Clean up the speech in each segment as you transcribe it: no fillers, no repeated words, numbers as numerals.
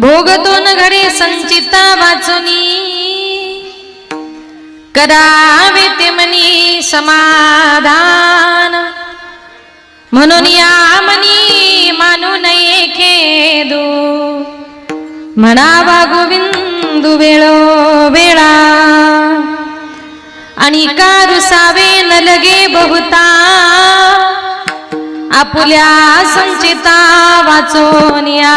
भोगतो न घडे संचिता वाचुनी, करावे ते मनी समाधान. म्हणून या मनी मानू नये खेदू, म्हणावा गोविंदू वेळो वेळा. आणि कारुसावे न लगे बहुता, आपुल्या संचिता वाचोनिया.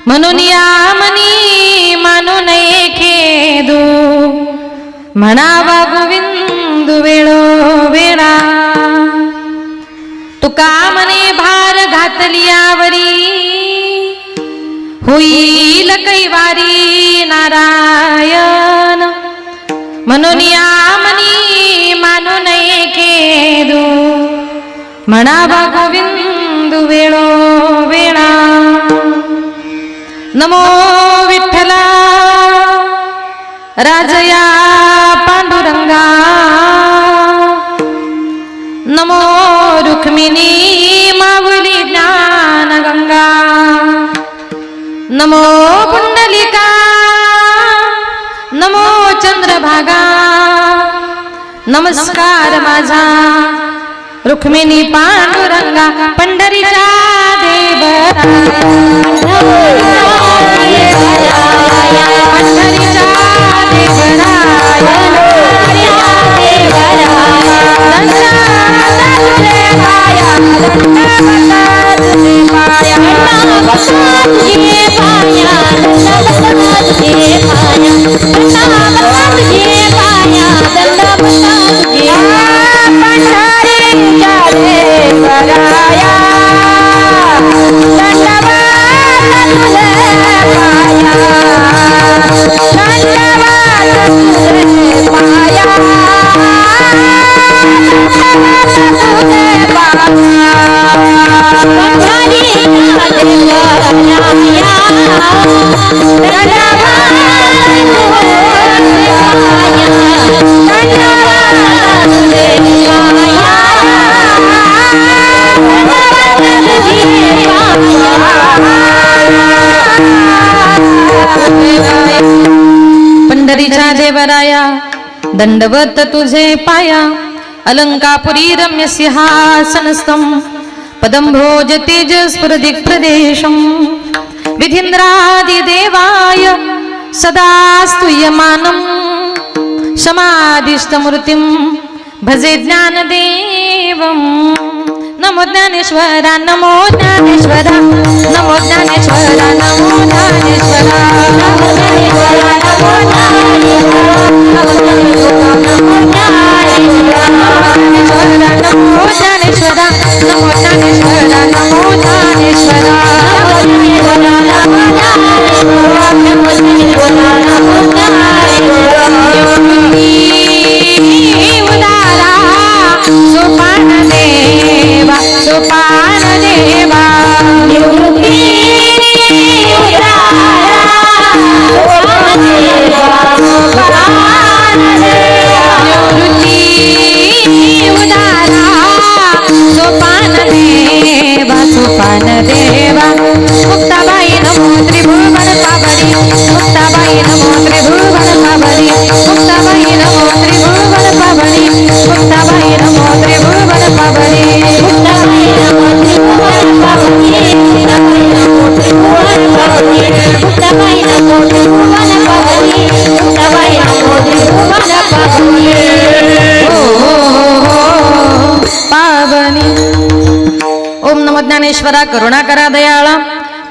म्हणून या मनी मानू नये खेदू, म्हणावा गोविंदू वेळो वेळा. तुका मने भार घातलियावरी, होईल कैवारी नारायण. म्हणून या मनी मानू नये खेदू, म्हणावा गोविंदू वेळो वेळा. नमो विठ्ठला राजया पांडुरंगा, नमो रुक्मिणी माऊली ज्ञान गंगा. नमो पुंडलिका, नमो चंद्रभागा. नमस्कार माझा रुक्मिणी पांडुरंगा, पंढरीचा देवराया. पंढरीचा पंढरीच्या देवराया, दंडवत तुझे पाया. अलंकापुरी रम्य सिंहासनस्थं, पदं भोज तेजस्फुरदिक् प्रदेशं. विधीन्द्रादिदेवाय सदा स्तूयमानं, समाधिस्थमूर्तिं भजे ज्ञानदेवं. नमो ज्ञानेश्वरा, नमो ज्ञानेश्वरा, नमो ज्ञानेश्वरा, नमो ज्ञानेश्वरा. नमो ज्ञानेश्वरा, नमो ज्ञानेश्वरा, नमो ज्ञानेश्वरा. उदारा सोपान देवा, सोपान देवा. सोपान देवा. मुक्ताबाई नमो त्रिभुवन पावरी, मुक्ताबाई नमो त्रिभुवन पावरी, मुक्ताबाई नमो त्रिभुवन पावरी, मुक्ताबाई नमो त्रिभुवन पावरी, मुक्ताबाई नमो त्रिभुवन पावरी, मुक्ताबाई नमो त्रिभुवन पावरी, मुक्ताबाई नमो त्रिभुवन पावरी, मुक्ताबाई नमो त्रिभुवन पावरी. पावनी. ओम नमो ज्ञानेश्वरा, करुणा करा दयाळा.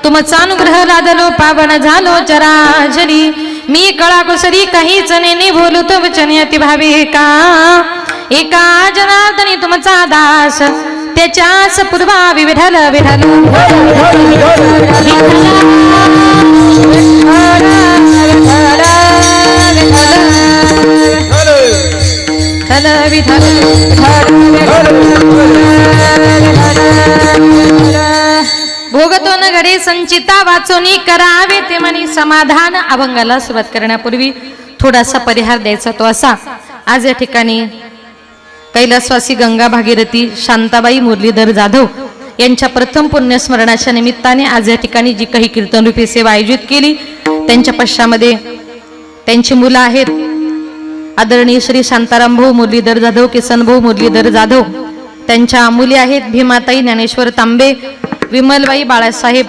तुमचा अनुग्रह लादलो, पावन झालो चराचरी. मी कळा कुसरी काहीच नेने बोलतो वचन अति भावे का. एका जनार्दनी तुमचा दास, त्याच्याच पूर्वावी विठ्ठल विठ्ठल. विठ्ठल भोगतो न घडे संचिता वाचोनी, करावे ते मनी समाधान. अभंगाला सुरुवात करण्यापूर्वी थोडासा परिहार द्यायचा तो असा. आज या ठिकाणी कैलासवासी गंगा भागीरथी शांताबाई मुरलीधर जाधव यांच्या प्रथम पुण्यस्मरणाच्या निमित्ताने आज या ठिकाणी जी काही कीर्तनरूपी सेवा आयोजित केली, त्यांच्या पश्चामध्ये त्यांची मुलं आहेत आदरणीय श्री शांताराम भाऊ मुरलीधर जाधव, किसन भाऊ मुरलीधर जाधव, त्यांच्या मुली आहेत भीमाताई ज्ञानेश्वर तांबे, विमलबाई बाळासाहेब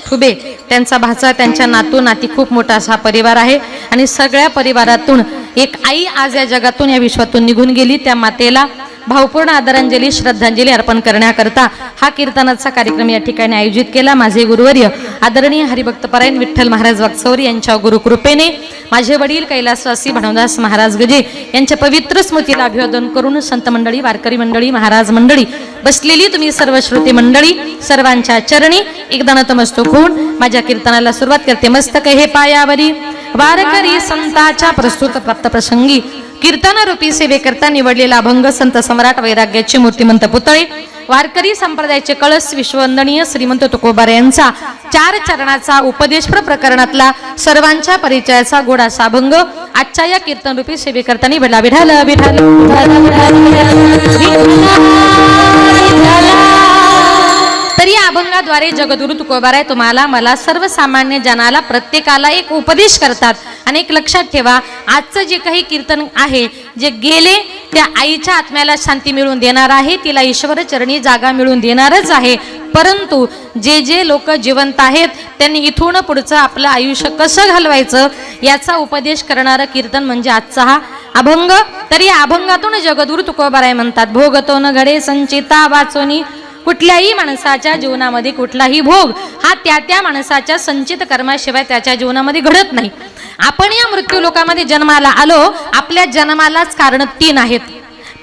खुबे, त्यांचा भाचा, त्यांच्या नातू नाती, खूप मोठा असा परिवार आहे. आणि सगळ्या परिवारातून एक आई आज या जगातून या विश्वातून निघून गेली. त्या मातेला भावपूर्ण आदरांजली श्रद्धांजली अर्पण करण्याकरता हा कीर्तनाचा कार्यक्रम या ठिकाणी आयोजित केला. माझे गुरुवर्य आदरणीय हरिभक्तपरायण विठ्ठल महाराज वागचौरी यांच्या गुरुकृपेने माझे वडील कैलासवासी भानुदास महाराज गजे यांच्या पवित्र स्मृतीला अभिवादन करून संत मंडळी, वारकरी मंडळी, महाराज मंडळी, बसलेली तुम्ही सर्व श्रोते मंडळी, सर्वांच्या चरणी एकदा नतमस्तक होऊन माझ्या कीर्तनाला सुरुवात करते. मस्तक हे पायावरी वारकरी संतांच्या प्रस्तुत प्राप्त प्रसंगी कीर्तन रूपी सेवेकरता निवडलेला अभंग संत सम्राट वैराग्याचे मूर्तिमंत पुतळे वारकरी संप्रदायाचे कळस विश्ववंदनीय श्रीमंत तुकोबार यांचा 4 चरणाचा उपदेशप्र प्रकरणातला सर्वांच्या परिचयाचा गोडासा अभंग आजच्या या कीर्तन रूपी सेवेकरता निवडला. विठाल विठाल तरी या अभंगाद्वारे जगद्गुरु तुकोबाराय तुम्हाला मला सर्वसामान्य जनाला प्रत्येकाला एक उपदेश करतात. आणि एक लक्षात ठेवा, आजचं जे काही कीर्तन आहे जे गेले त्या आईच्या आत्म्याला शांती मिळवून देणार आहे, तिला ईश्वर चरणी जागा मिळवून देणारच आहे. परंतु जे जे लोक जिवंत आहेत त्यांनी इथून पुढचं आपलं आयुष्य कसं घालवायचं याचा उपदेश करणारं कीर्तन म्हणजे आजचा हा अभंग. तरी या अभंगातून जगद्गुरु तुकोबाराय म्हणतात, भोगतो न घडे संचिता वाचोनी. कुठल्याही माणसाच्या जीवनामध्ये कुठलाही भोग हा त्या माणसाच्या संचित कर्माशिवाय त्याच्या जीवनामध्ये घडत नाही. आपण या मृत्यू लोकामध्ये जन्माला आलो, आपल्या जन्मालाच कारण 3 आहेत.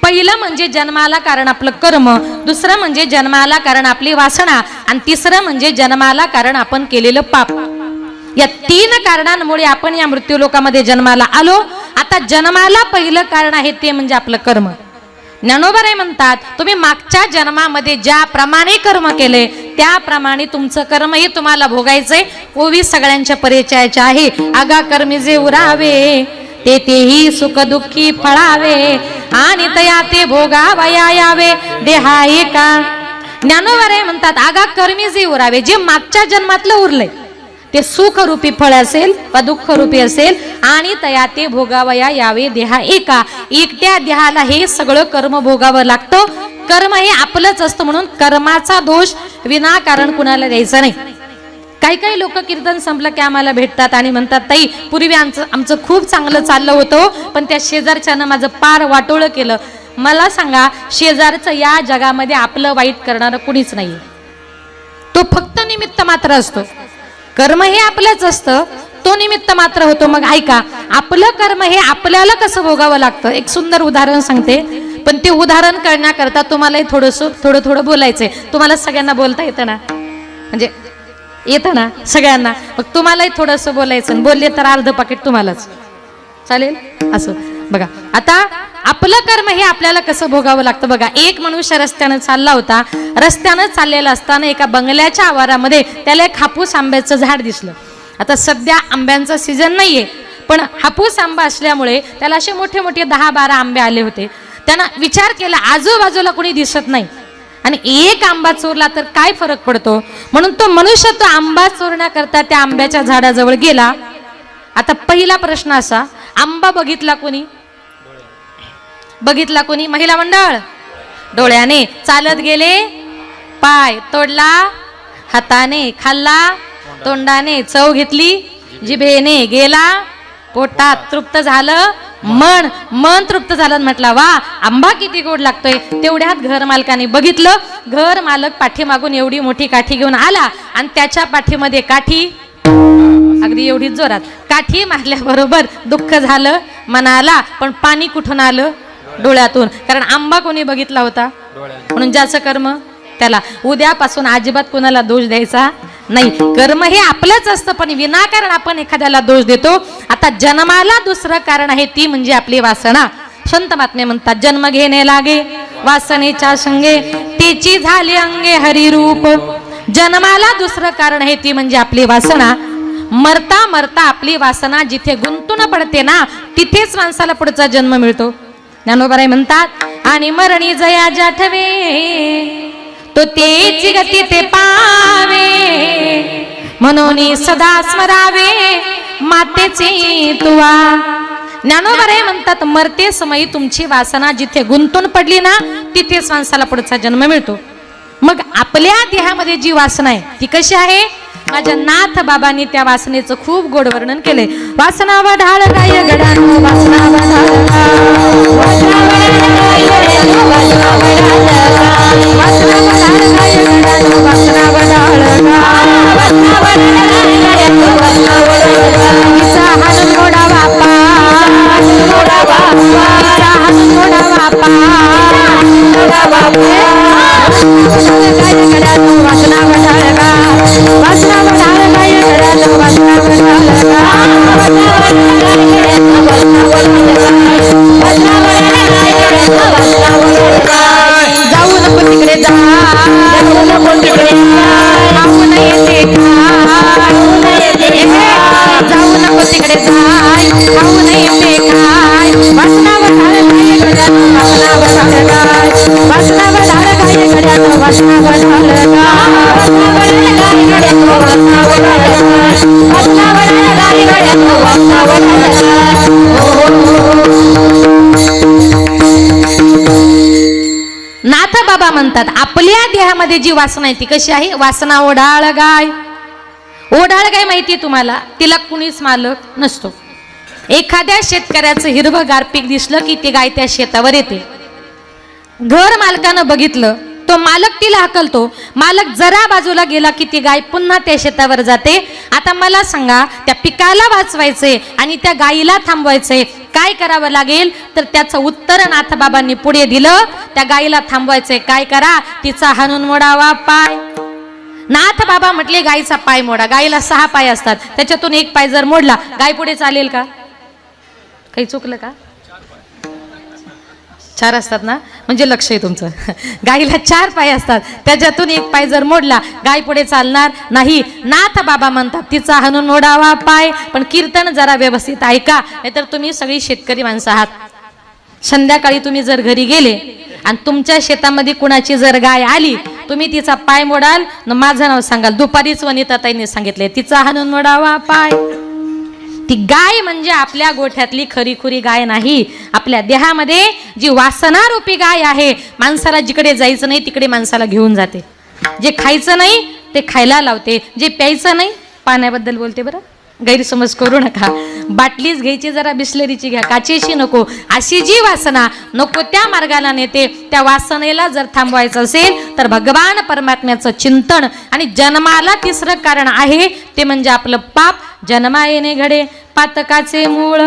पहिलं म्हणजे जन्माला कारण आपलं कर्म, दुसरं म्हणजे जन्माला कारण आपली वासना, आणि तिसरं म्हणजे जन्माला कारण आपण केलेलं पाप. या 3 कारणांमुळे आपण या मृत्यू लोकामध्ये जन्माला आलो. आता जन्माला पहिलं कारण आहे ते म्हणजे आपलं कर्म. ज्ञानोबाराय म्हणतात, तुम्ही मागच्या जन्मामध्ये ज्याप्रमाणे कर्म केले त्याप्रमाणे तुमचं कर्म हे तुम्हाला भोगायचंय. ओवी सगळ्यांच्या परिचयाचे आहे. आगा कर्मी जे उरावे तेही सुख दुःखी फळावे, आणि तया ते भोगावया यावे देहा एका. ज्ञानोबाराय म्हणतात, आगा कर्मी जे उरावे, जे मागच्या जन्मातलं उरलंय ते सुख रूपी फळ असेल वा दुःख रूपी असेल, आणि तया ते भोगावया यावे देहा एका. एकट्या देहाला हे सगळं कर्म भोगावं लागतं. कर्म हे आपलंच असतं, म्हणून कर्माचा दोष विनाकारण कुणाला द्यायचा नाही. काही काही लोक कीर्तन संपलं की आम्हाला भेटतात आणि म्हणतात, ताई पूर्वी आमचं खूप चांगलं चाललं होतं, पण त्या शेजारच्यानं माझं पार वाटोळं केलं. मला सांगा, शेजारचं या जगामध्ये आपलं वाईट करणारं कुणीच नाही, तो फक्त निमित्त मात्र असतो. कर्म हे आपलंच असतं, तो निमित्त मात्र होतो. मग ऐका, आपलं कर्म हे आपल्याला कसं भोगावं लागतं. एक सुंदर उदाहरण सांगते, पण ते उदाहरण करण्याकरता तुम्हालाही थोडं बोलायचंय. तुम्हाला सगळ्यांना बोलता येतं ना, म्हणजे येतं ना सगळ्यांना, मग तुम्हालाही थोडंसं बोलायचं. बोलले तर अर्ध पाकिट तुम्हालाच चालेल. असं बघा, आता आपलं कर्म हे आपल्याला कसं भोगावं लागतं. बघा, एक मनुष्य रस्त्यानं चालला होता. रस्त्यानं चाललेला असताना एका बंगल्याच्या आवारामध्ये त्याला एक हापूस आंब्याचं झाड दिसलं. आता सध्या आंब्यांचा सीझन नाहीये, पण हापूस आंबा असल्यामुळे त्याला असे मोठे मोठे 10-12 आंबे आले होते. त्यानं विचार केला, आजूबाजूला कोणी दिसत नाही आणि एक आंबा चोरला तर काय फरक पडतो, म्हणून तो मनुष्य तो आंबा चोरण्याकरता त्या आंब्याच्या झाडाजवळ गेला. आता पहिला प्रश्न असा, आंबा बघितला कोणी? बघितला कोणी? महिला मंडळ. डोळ्याने. चालत गेले? पाय तोडला? हाताने. खाल्ला? तोंडाने. चव घेतली? जिभेने. गेला पोटात? तृप्त झालं मन तृप्त झालं. म्हटला, वा आंबा किती गोड लागतोय. तेवढ्यात घर मालकाने बघितलं. घर मालक पाठीमागून एवढी मोठी काठी घेऊन आला आणि त्याच्या पाठीमध्ये काठी अगदी एवढी जोरात काठी मारल्याबरोबर दुःख झालं मनाला, पण पाणी कुठून आलं? डोळ्यातून. कारण आंबा कोणी बघितला होता, म्हणून ज्याचं कर्म त्याला. उद्यापासून अजिबात कोणाला दोष द्यायचा नाही. कर्म हे आपलंच असतं, पण विनाकारण आपण एखाद्याला दोष देतो. आता जन्माला दुसरं कारण आहे, ती म्हणजे आपली वासना. संत महात्मे म्हणतात, जन्म घेणे लागे वासनेच्या संगे, तेची झाले अंगे हरिरूप. जन्माला दुसरं कारण आहे, ती म्हणजे आपली वासना. मरता मरता आपली वासना जिथे गुंतून पडते ना, तिथेच माणसाला पुढचा जन्म मिळतो. ज्ञानोबाराय म्हणतात, आणि मरणी जया जाठवे तो तेची गती ते पावे म्हणून सदा स्मरावे मातेचे तुवा. ज्ञानोबा म्हणतात मरते समयी तुमची वासना जिथे गुंतून पडली ना तिथेच माणसाला पुढचा जन्म मिळतो. मग आपल्या देहामध्ये जी वासना आहे ती कशी आहे? माझ्या नाथ बाबांनी त्या वासनेचं खूप गोड वर्णन केले. वासना वढाळ गाय गडानो वासना वढाळ वासना वढाळ गाय गडानो वासना वढाळ वासना वढाळ गाय गडानो वासना वढाळ वासना वढाळ गाय गडानो वासना वढाळ तिचा हात मोडा बापा मोडा बापा तिचा हात मोडा बापा मोडा बापा गाय गडानो वासना वढाळ वासना वढाळ गाय गडानो वासना वढाळ वासना वढाळ गाय गडानो वासना वढाळ वासना वढाळ गाय गडानो वासना वढाळ जाऊ नको तिकडे जा जाऊ नको तिकडे जाऊ नये जाऊ नको तिकडे जाय खाऊ नये ते काय वासना वढाळ गाय गडानो वासना वढाळ गाय वासना वढाळ गाय गडानो वासना वढाळ वासना वढाळ गाय गडानो वासना वढाळ वासना वढाळ गाय गडानो वासना वढाळ. नाथ बाबा म्हणतात आपल्या देहामध्ये जी वासना आहे ती कशी आहे? वासना ओढाळ गाय. ओढाळ गाय माहिती तुम्हाला? तिला कुणीच मालक नसतो. एखाद्या शेतकऱ्याचं हिरवंगार पीक दिसलं की ती गाय त्या शेतावर येते. घर मालकानं बघितलं तो मालक तिला हाकलतो. मालक जरा बाजूला गेला की ती गाय पुन्हा त्या शेतावर जाते. आता मला सांगा त्या पिकाला वाचवायचे आणि त्या गायीला थांबवायचे काय करावं लागेल? तर त्याचं उत्तर नाथ बाबांनी पुढे दिलं. त्या गायीला थांबवायचे काय करा? तिचा हाणून मोडावा पाय. नाथ बाबा म्हटले गायीचा पाय मोडा. गायीला 6 पाय असतात त्याच्यातून एक पाय जर मोडला गाय पुढे चालेल का? काही चुकलं का? 4 असतात ना म्हणजे लक्ष आहे तुमचं. गायीला 4 पाय असतात त्याच्यातून एक पाय जर मोडला गाय पुढे चालणार नाही. नाथ बाबा म्हणतात तिचा हाणून मोडावा पाय. पण कीर्तन जरा व्यवस्थित ऐका नाहीतर तुम्ही सगळी शेतकरी माणसं आहात. संध्याकाळी तुम्ही जर घरी गेले आणि तुमच्या शेतामध्ये कुणाची जर गाय आली तुम्ही तिचा पाय मोडाल न माझं नाव सांगाल. दुपारीच वनिताताईंनी सांगितले तिचा हाणून मोडावा पाय. ती गाय म्हणजे आपल्या गोठ्यातली खरीखुरी गाय नाही. आपल्या देहामध्ये जी वासना रूपी गाय आहे माणसाला जिकडे जायचं नाही तिकडे माणसाला घेऊन जाते. जे खायचं नाही ते खायला लावते. जे प्यायचं नाही पाण्याबद्दल बोलते बरं गैरसमज करू नका. बाटलीच घ्यायची जरा बिस्लरीची घ्या काचेची नको. अशी जी वासना नको त्या मार्गाला नेते त्या वासनेला जर थांबवायचं असेल तर भगवान परमात्म्याचं चिंतन. आणि जन्माला तिसरं कारण आहे ते म्हणजे आपलं पाप. जन्मा येणे घडे पातकाचे मूळ.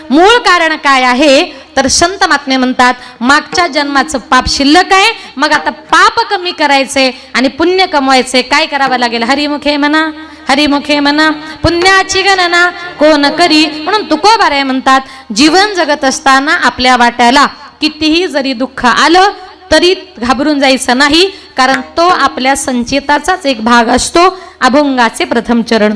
मूळ कारण काय आहे तर संत महात्मे म्हणतात मागच्या जन्माचं पाप शिल्लक आहे. मग आता पाप कमी करायचे आणि पुण्य कमवायचे काय करावं लागेल? हरिमुखे म्हणा हरिमुखे म्हणा पुण्याची गणना कोण करी. म्हणून तुकोबाराय म्हणतात जीवन जगत असताना आपल्या वाट्याला कितीही जरी दुःख आलं तरी घाबरून जायचं नाही. कारण तो आपल्या संचिताचाच एक भाग असतो. अभंगाचे प्रथम चरण.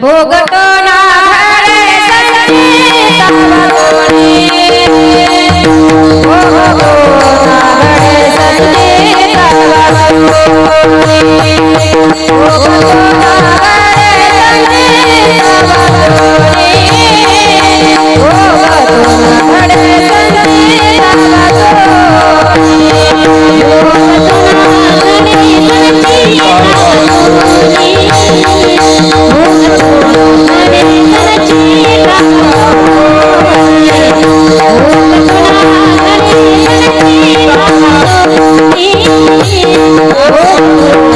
Oh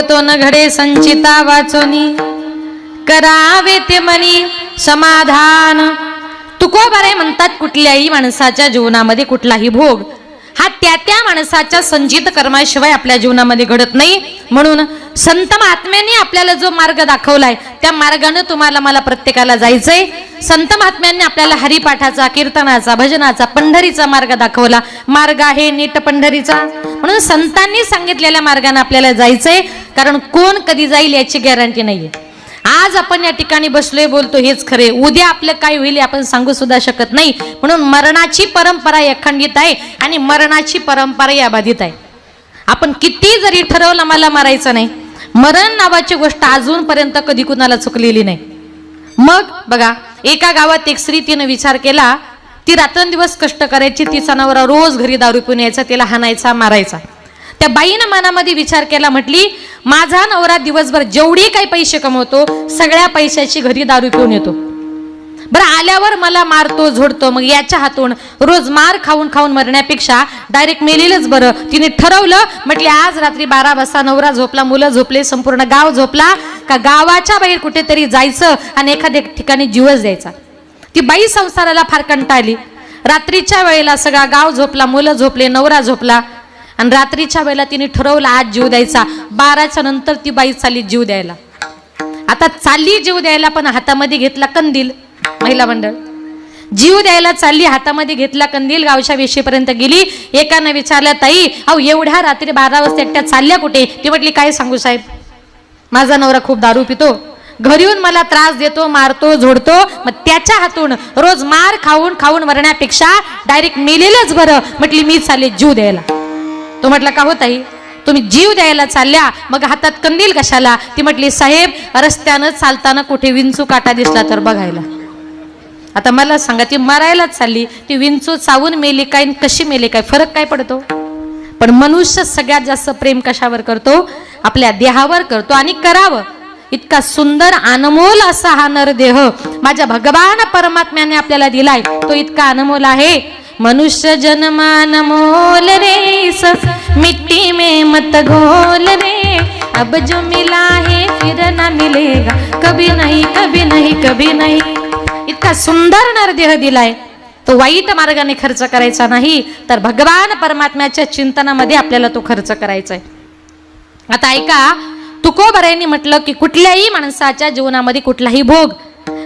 तो न घडे संचिता वाचोनी, करावे ते मनी समाधान. तुकोबारे म्हणतात कुठल्याही माणसाच्या जीवनामध्ये कुठलाही भोग हा त्या माणसाच्या संचित कर्माशिवाय आपल्या जीवनामध्ये घडत नाही. म्हणून संत महात्म्यांनी आपल्याला जो मार्ग दाखवलाय त्या मार्गाने तुम्हाला मला प्रत्येकाला जायचंय. संत महात्म्यांनी आपल्याला हरिपाठाचा, कीर्तनाचा, भजनाचा, पंढरीचा मार्ग दाखवला. मार्ग आहे नीट पंढरीचा. म्हणून संतांनी सांगितलेल्या मार्गाने आपल्याला जायचंय. कारण कोण कधी जाईल याची गॅरंटी नाहीये. आज आपण या ठिकाणी बसलोय, बोलतो हेच खरे, उद्या आपलं काय होईल आपण सांगू सुद्धा शकत नाही. म्हणून मरणाची परंपरा अखंडित आहे आणि मरणाची परंपरा अबाधित आहे. आपण किती जरी ठरवलं मला मरायचं नाही, मरण नावाची गोष्ट अजूनपर्यंत कधी कुणाला चुकलेली नाही. मग बघा, एका गावात एक स्त्री, तिने विचार केला, ती रात्रंदिवस कष्ट करायची, तिचा नवरा रोज घरी दारू पिऊन यायचा, तिला हाणायचा, मारायचा. त्या बाईनं मनामध्ये विचार केला, म्हटली माझा नवरा दिवसभर जेवढे काही पैसे कमवतो सगळ्या पैशाची घरी दारू पिऊन येतो, बरं आल्यावर मला मारतो, झोडतो, मग याच्या हातून रोज मार खाऊन खाऊन मरण्यापेक्षा डायरेक्ट मेलेलंच बरं. तिने ठरवलं, म्हटली आज रात्री 12 वाजता नवरा झोपला, मुलं झोपले, संपूर्ण गाव झोपला का गावाच्या बाहेर कुठेतरी जायचं आणि एखाद्या ठिकाणी जीवच द्यायचा. ती बाई संसाराला फार कंटाळली. रात्रीच्या वेळेला सगळा गाव झोपला, मुलं झोपले, नवरा झोपला आणि रात्रीच्या वेळेला तिने ठरवलं आज जीव द्यायचा. 12च्या नंतर ती बाई चालली जीव द्यायला. आता चालली जीव द्यायला, पण हातामध्ये घेतला कंदील. महिला मंडळ जीव द्यायला चालली, हातामध्ये घेतला कंदील. गावच्या वेशीपर्यंत गेली. एकानं विचारलं, ताई अहो एवढ्या रात्री 12 वाजता एकट्या चालल्या कुठे? ती म्हटली काय सांगू साहेब, माझा नवरा खूप दारू पितो, घरी येऊन मला त्रास देतो, मारतो, झोडतो, मग त्याच्या हातून रोज मार खाऊन खाऊन मरण्यापेक्षा डायरेक्ट मेलेलंच बरं. म्हटली मी चालले जीव द्यायला. तो म्हटला का हो ताई, तुम्ही जीव द्यायला चालल्या, मग हातात कंदील कशाला? ती म्हटली साहेब रस्त्यानं चालताना कुठे विंचू काटा दिसला तर बघायला. आता मला सांगा, ती मरायलाच चालली, ती विंचू चावून मेली काय कशी मेली काय फरक काय पडतो? पण मनुष्य सगळ्यात जास्त प्रेम कशावर करतो? आपल्या देहावर करतो. आणि करावं. इतका सुंदर अनमोल असा हा नरदेह माझ्या भगवान परमात्म्याने आपल्याला दिलाय, तो इतका अनमोल आहे. मनुष्य जन्मान मोल रे, मिट्टी में मत घोल रे, अब जो मिला है फिर ना मिलेगा, कभी नहीं कभी नहीं कभी नहीं. इतका सुंदर नरदेह दिलाय, तो वाईट मार्गाने खर्च करायचा नाही, तर भगवान परमात्म्याच्या चिंतनामध्ये आपल्याला तो खर्च करायचा आहे. आता ऐका, तुकोबारायांनी म्हटलं की कुठल्याही माणसाच्या जीवनामध्ये कुठलाही भोग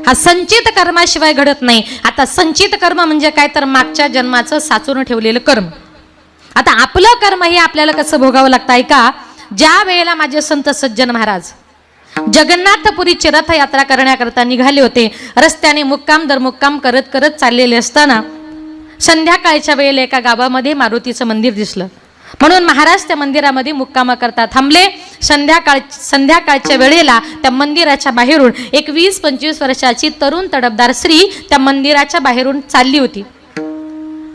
हा संचित कर्माशिवाय घडत नाही. आता संचित कर्म म्हणजे काय, तर मागच्या जन्माचं साचून ठेवलेलं कर्म. आता आपलं कर्म हे आपल्याला कसं भोगावं लागतं ऐका. ज्या वेळेला माझे संत सज्जन महाराज जगन्नाथपुरीची रथयात्रा करण्याकरता निघाले होते, रस्त्याने मुक्काम दर मुक्काम करत करत चाललेले असताना संध्याकाळच्या वेळेला एका गावामध्ये मारुतीचं मंदिर दिसलं. म्हणून महाराज त्या मंदिरामध्ये मुक्कामा करता थांबले. संध्याकाळच्या वेळेला त्या मंदिराच्या बाहेरून एक 20-25 वर्षाची तरुण तडफदार स्त्री त्या मंदिराच्या बाहेरून चालली होती.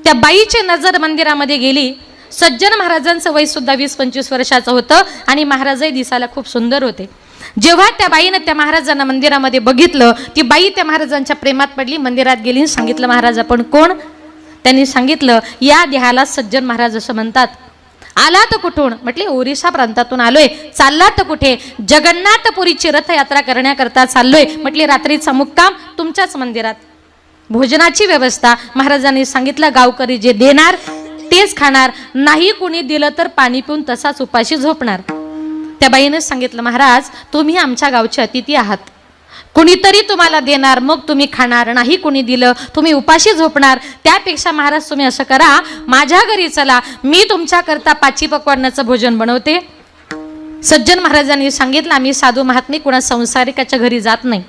त्या बाईची नजर मंदिरामध्ये गेली. सज्जन महाराजांचं वय सुद्धा 20-25 वर्षाचं होतं आणि महाराजही दिसायला खूप सुंदर होते. जेव्हा त्या बाईनं त्या महाराजांना मंदिरामध्ये बघितलं, ती बाई त्या महाराजांच्या प्रेमात पडली. मंदिरात गेली, सांगितलं महाराज आपण कोण? त्यांनी सांगितलं या देहाला सज्जन महाराज असं म्हणतात. आला तर कुठून? म्हटले ओरिसा प्रांतातून आलोय. चालला तर कुठे? जगन्नाथपुरीची रथयात्रा करण्याकरता चाललोय. म्हटले रात्रीचा मुक्काम तुमच्याच मंदिरात, भोजनाची व्यवस्था. महाराजांनी सांगितलं गावकरी जे देणार तेच खाणार, नाही कुणी दिलं तर पाणी पिऊन तसाच उपाशी झोपणार. त्या बाईने सांगितलं महाराज तुम्ही आमच्या गावचे अतिथी आहात, कुणीतरी तुम्हाला देणार मग तुम्ही खाणार, नाही कुणी दिलं तुम्ही उपाशी झोपणार. त्यापेक्षा महाराज तुम्ही असं करा, माझ्या घरी चला, मी तुमच्याकरता 5 पक्वान्नाचं भोजन बनवते. सज्जन महाराजांनी सांगितलं आम्ही साधू महात्मे कुणा संसारिकाच्या घरी जात नाही.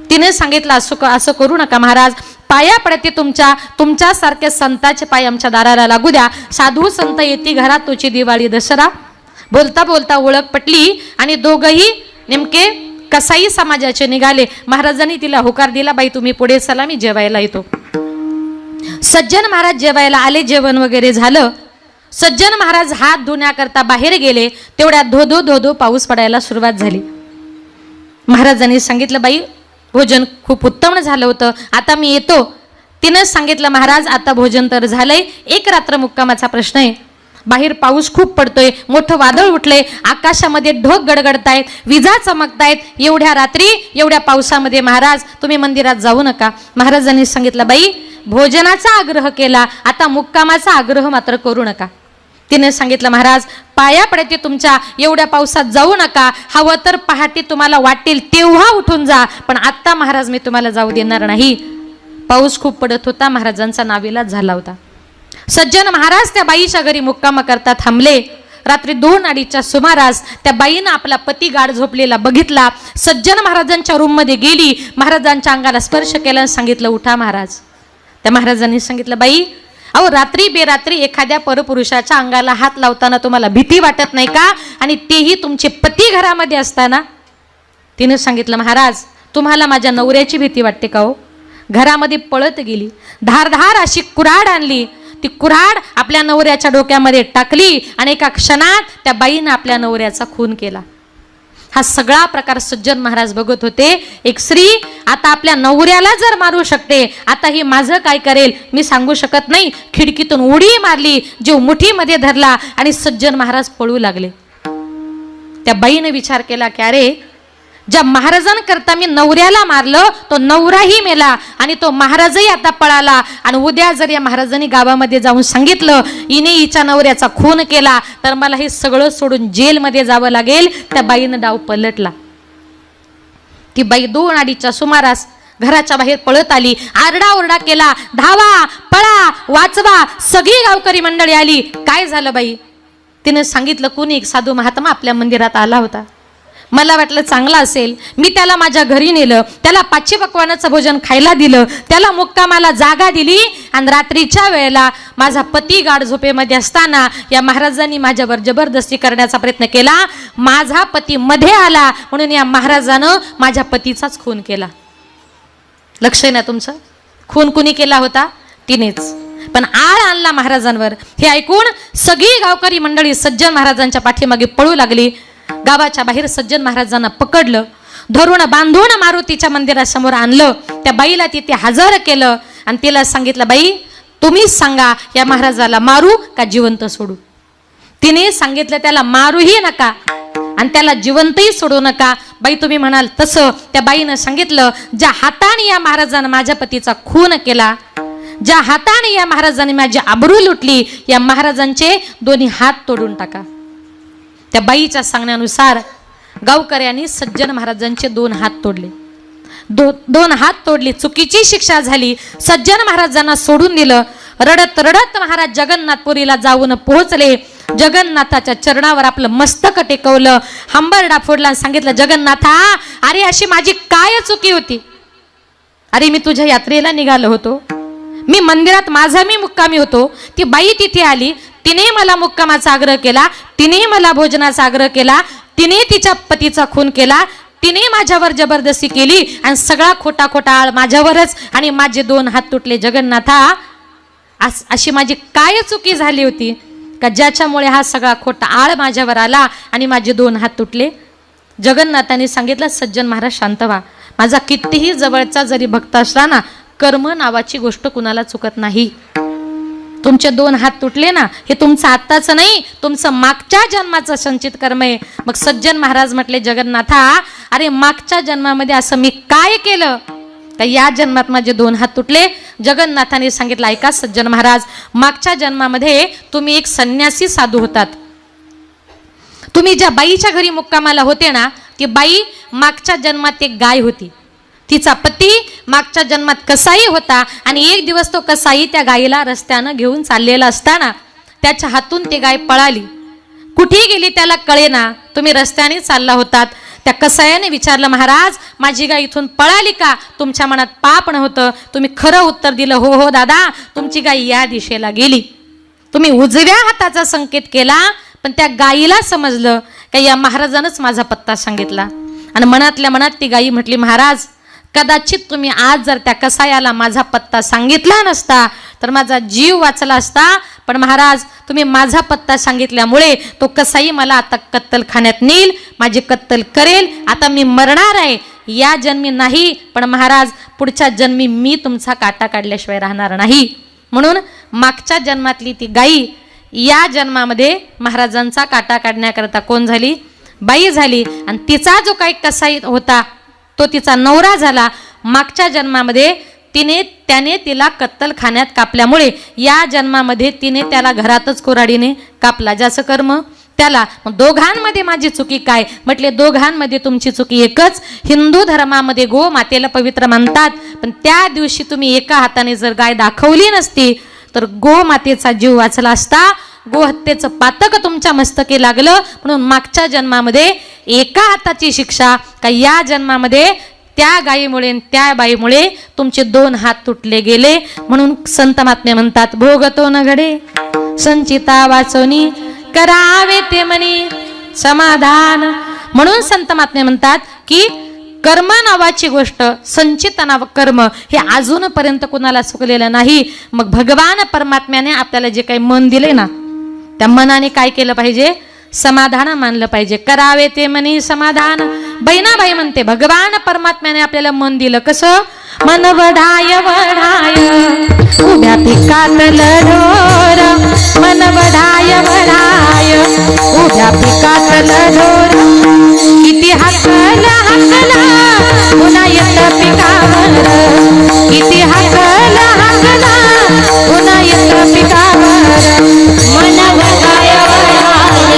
तिने सांगितलं असं करू नका महाराज, पाया पडते तुमच्यासारख्या संताचे पाय आमच्या दाराला लागू द्या. साधू संत येती घरात तुझी दिवाळी दसरा. बोलता बोलता ओळख पटली आणि दोघही नेमके कसाई समाजाचे निघाले. महाराजांनी तिला होकार दिला, बाई तुम्ही पुढे चला, मी जेवायला येतो. सज्जन महाराज जेवायला आले. जेवण वगैरे झालं. सज्जन महाराज हात धुण्याकरता बाहेर गेले. तेवढ्यात धो धो पाऊस पडायला सुरुवात झाली. महाराजांनी सांगितलं बाई भोजन खूप उत्तम झालं होतं, आता मी येतो. तिनं सांगितलं महाराज आता भोजन तर झालंय, एक रात्र मुक्कामाचा प्रश्न आहे. बाहेर पाऊस खूप पडतोय, मोठं वादळ उठलंय, आकाशामध्ये ढग गडगडतायत, विजा चमकतायत, एवढ्या रात्री एवढ्या पावसामध्ये महाराज तुम्ही मंदिरात जाऊ नका. महाराजांनी सांगितलं, बाई भोजनाचा आग्रह केला, आता मुक्कामाचा आग्रह मात्र करू नका. तिने सांगितलं, महाराज पाया पडते तुमच्या, एवढ्या पावसात जाऊ नका, हवं तर पहाटे तुम्हाला वाटेल तेव्हा उठून जा, पण आत्ता महाराज मी तुम्हाला जाऊ देणार नाही. पाऊस खूप पडत होता, महाराजांचा नाविलाज झाला होता. सज्जन महाराज त्या बाईच्या घरी मुक्काम करता थांबले. रात्री 2-2:30च्या सुमारास त्या बाईनं आपला पती गाढ झोपलेला बघितला. सज्जन महाराजांच्या रूममध्ये गेली, महाराजांच्या अंगाला स्पर्श केला आणि सांगितलं, उठा महाराज. त्या महाराजांनी सांगितलं, बाई अहो रात्री बेरात्री एखाद्या परपुरुषाच्या अंगाला हात लावताना तुम्हाला भीती वाटत नाही का, आणि तेही तुमचे पती घरामध्ये असताना. तिने सांगितलं, महाराज तुम्हाला माझ्या नवऱ्याची भीती वाटते का हो. घरामध्ये पळत गेली, धारधार अशी कुऱ्हाड आणली, ती कुऱ्हाड आपल्या नवऱ्याच्या डोक्यामध्ये टाकली आणि एका क्षणात त्या बाईनं आपल्या नवऱ्याचा खून केला. हा सगळा प्रकार सज्जन महाराज बघत होते. एक स्त्री आता आपल्या नवऱ्याला जर मारू शकते, आता ही माझं काय करेल मी सांगू शकत नाही. खिडकीतून उडी मारली, जीव मुठीमध्ये धरला आणि सज्जन महाराज पळू लागले. त्या बाईने विचार केला की अरे ज्या महाराजांकरता मी नवऱ्याला मारलं, तो नवराही मेला आणि तो महाराजही आता पळाला, आणि उद्या जर या महाराजांनी गावामध्ये जाऊन सांगितलं हिने हिच्या नवऱ्याचा खून केला, तर मला हे सगळं सोडून जेलमध्ये जावं लागेल. त्या बाईनं डाव पलटला. ती बाई 2-2:30च्या सुमारास घराच्या बाहेर पळत आली, आरडाओरडा केला, धावा पळा वाचवा. सगळी गावकरी मंडळी आली. काय झालं बाई. तिने सांगितलं, कोणी एक साधू महात्मा आपल्या मंदिरात आला होता, मला वाटलं चांगला असेल, मी त्याला माझ्या घरी नेलं, त्याला 5 पक्वानाचं भोजन खायला दिलं, त्याला मुक्कामाला जागा दिली, आणि रात्रीच्या वेळेला माझा पती गाढ झोपेमध्ये असताना या महाराजांनी माझ्यावर जबरदस्ती करण्याचा प्रयत्न केला. माझा पती मध्ये आला म्हणून या महाराजानं माझ्या पतीचाच खून केला. लक्ष आहे ना तुमचं. खून कुणी केला होता, तिनेच, पण आळ आणला महाराजांवर. हे ऐकून सगळी गावकरी मंडळी सज्जन महाराजांच्या पाठीमागे पळू लागली. गावाच्या बाहेर सज्जन महाराजांना पकडलं, धरून बांधून मारुतीच्या मंदिरासमोर आणलं. त्या बाईला तिथे हजर केलं आणि तिला सांगितलं, बाई तुम्हीच सांगा या महाराजाला मारू का जिवंत सोडू. तिने सांगितलं, त्याला मारूही नका आणि त्याला जिवंतही सोडू नका. बाई तुम्ही म्हणाल तसं. त्या बाईनं सांगितलं, ज्या हाताने या महाराजानं माझ्या पतीचा खून केला, ज्या हाताने या महाराजांनी माझी आबरू लुटली, या महाराजांचे दोन्ही हात तोडून टाका. त्या बाईच्या सांगण्यानुसार गावकऱ्यांनी सज्जन महाराजांचे 2 हात तोडले. 2 हात तोडली. चुकीची शिक्षा झाली. सज्जन महाराजांना सोडून दिलं. रडत रडत महाराज जगन्नाथपुरीला जाऊन पोहोचले. जगन्नाथाच्या चरणावर आपलं मस्तक टेकवलं, हंबरडा फोडला आणि सांगितलं, जगन्नाथा अरे अशी माझी काय चुकी होती. अरे मी तुझ्या यात्रेला निघालो होतो, मी मंदिरात माझा मी मुक्कामी होतो, ती बाई तिथे आली, तिने मला मुक्कामाचा आग्रह केला, तिने मला भोजनाचा आग्रह केला, तिने तिच्या पतीचा खून केला, तिने माझ्यावर जबरदस्ती केली आणि सगळा खोटा खोटा आळ माझ्यावरच, आणि माझे 2 हात तुटले. जगन्नाथा अशी माझी काय चुकी झाली होती का ज्याच्यामुळे हा सगळा खोटा आळ माझ्यावर आला आणि माझे 2 हात तुटले. जगन्नाथाने सांगितलं, सज्जन महाराज शांत व्हा. माझा कितीही जवळचा जरी भक्त असला ना, कर्म नावाची गोष्ट कुणाला चुकत नाही. तुमचे 2 हात तुटले ना, हे तुमचं आत्ताचं नाही, तुमचं मागच्या जन्माचं संचित कर्म आहे. मग सज्जन महाराज म्हटले, जगन्नाथा अरे मागच्या जन्मामध्ये असं मी काय केलं तर या जन्मात माझे 2 हात तुटले. जगन्नाथाने सांगितलं, ऐका सज्जन महाराज, मागच्या जन्मामध्ये तुम्ही एक संन्यासी साधू होतात. तुम्ही ज्या बाईच्या घरी मुक्कामाला होते ना, ती बाई मागच्या जन्मात एक गाय होती. तिचा पती मागच्या जन्मात कसाई होता, आणि एक दिवस तो कसाई त्या गायीला रस्त्यानं घेऊन चाललेला असताना त्याच्या हातून ती गाय पळाली. कुठे गेली त्याला कळेना. तुम्ही रस्त्याने चालला होतात. त्या कसायाने विचारलं, महाराज माझी गाय इथून पळाली का. तुमच्या मनात पाप नव्हतं, तुम्ही खरं उत्तर दिलं, हो हो दादा तुमची गाय या दिशेला गेली. तुम्ही उजव्या हाताचा संकेत केला, पण त्या गायीला समजलं का या महाराजानंच माझा पत्ता सांगितला, आणि मनातल्या मनात ती गायी म्हटली, महाराज कदाचित तुम्ही आज जर त्या कसायाला माझा पत्ता सांगितला नसता तर माझा जीव वाचला असता, पण महाराज तुम्ही माझा पत्ता सांगितल्यामुळे तो कसाई मला आता कत्तलखान्यात नेईल, माझी कत्तल करेल. आता मी मरणार आहे, या जन्मी नाही, पण महाराज पुढच्या जन्मी मी तुमचा काटा काढल्याशिवाय राहणार नाही. म्हणून मागच्या जन्मातली ती गाई या जन्मामध्ये महाराजांचा काटा काढण्याकरता कोण झाली? बाई झाली. आणि तिचा जो काही कसाई होता तो तिचा नवरा झाला. मागच्या जन्मामध्ये त्याने तिला कत्तलखान्यात कापल्यामुळे या जन्मामध्ये तिने त्याला घरातच कुऱ्हाडीने कापला. ज्याचं कर्म त्याला. मग दोघांमध्ये माझी चुकी काय? म्हटले दोघांमध्ये तुमची चुकी एकच. हिंदू धर्मामध्ये गो मातेला पवित्र मानतात, पण त्या दिवशी तुम्ही एका हाताने जर गाय दाखवली नसती तर गो मातेचा जीव वाचला असता. गोहत्येचं पातक तुमच्या मस्तकी लागलं, म्हणून मागच्या जन्मामध्ये एका हाताची शिक्षा का या जन्मामध्ये त्या गायीमुळे त्या बाईमुळे तुमचे 2 हात तुटले गेले. म्हणून संत महात्मे म्हणतात भोगतो न घडे संचिता वाचोनी करावे ते मनी समाधान. म्हणून संत महात्मे म्हणतात की कर्म नावाची गोष्ट, संचित नाव कर्म हे अजूनपर्यंत कुणाला चुकलेलं नाही. मग भगवान परमात्म्याने आपल्याला जे काही मन दिले ना, त्या मनाने काय केलं पाहिजे? समाधान मानलं पाहिजे. करावे ते मनी समाधान. बहिणाबाई म्हणते भगवान परमात्म्याने आपल्याला मन दिलं कसं? मन वढाय वढाय उभ्या पिकातल ढोर, मन वढाय वढाय उभ्या पिकातल ढोर, किती हाकला हाकला पुन्हा येत पिकावर, किती हाकला हाकला पुन्हा येत पिकावर, मन वढाय वढाय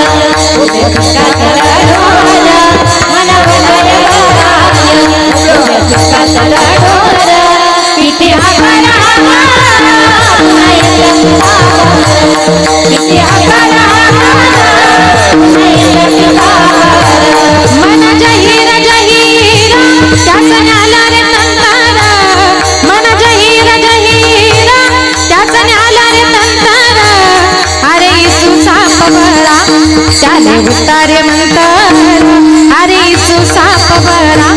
उभ्या पिकातल ढोर, मन वढाय वढाय उभ्या पिकातल ढोर, किती हाकला पुन्हा येत पिकावर, किती हाकला पुन्हा येत पिकावर, मन जहीर जहीर त्याच न्याला रे तंतारा, मन जहीर जहीर त्याच न्याला रे तंतारा, अरे इसू साप बरा त्याले उतारे म्हणतर, अरे इसू साप बरा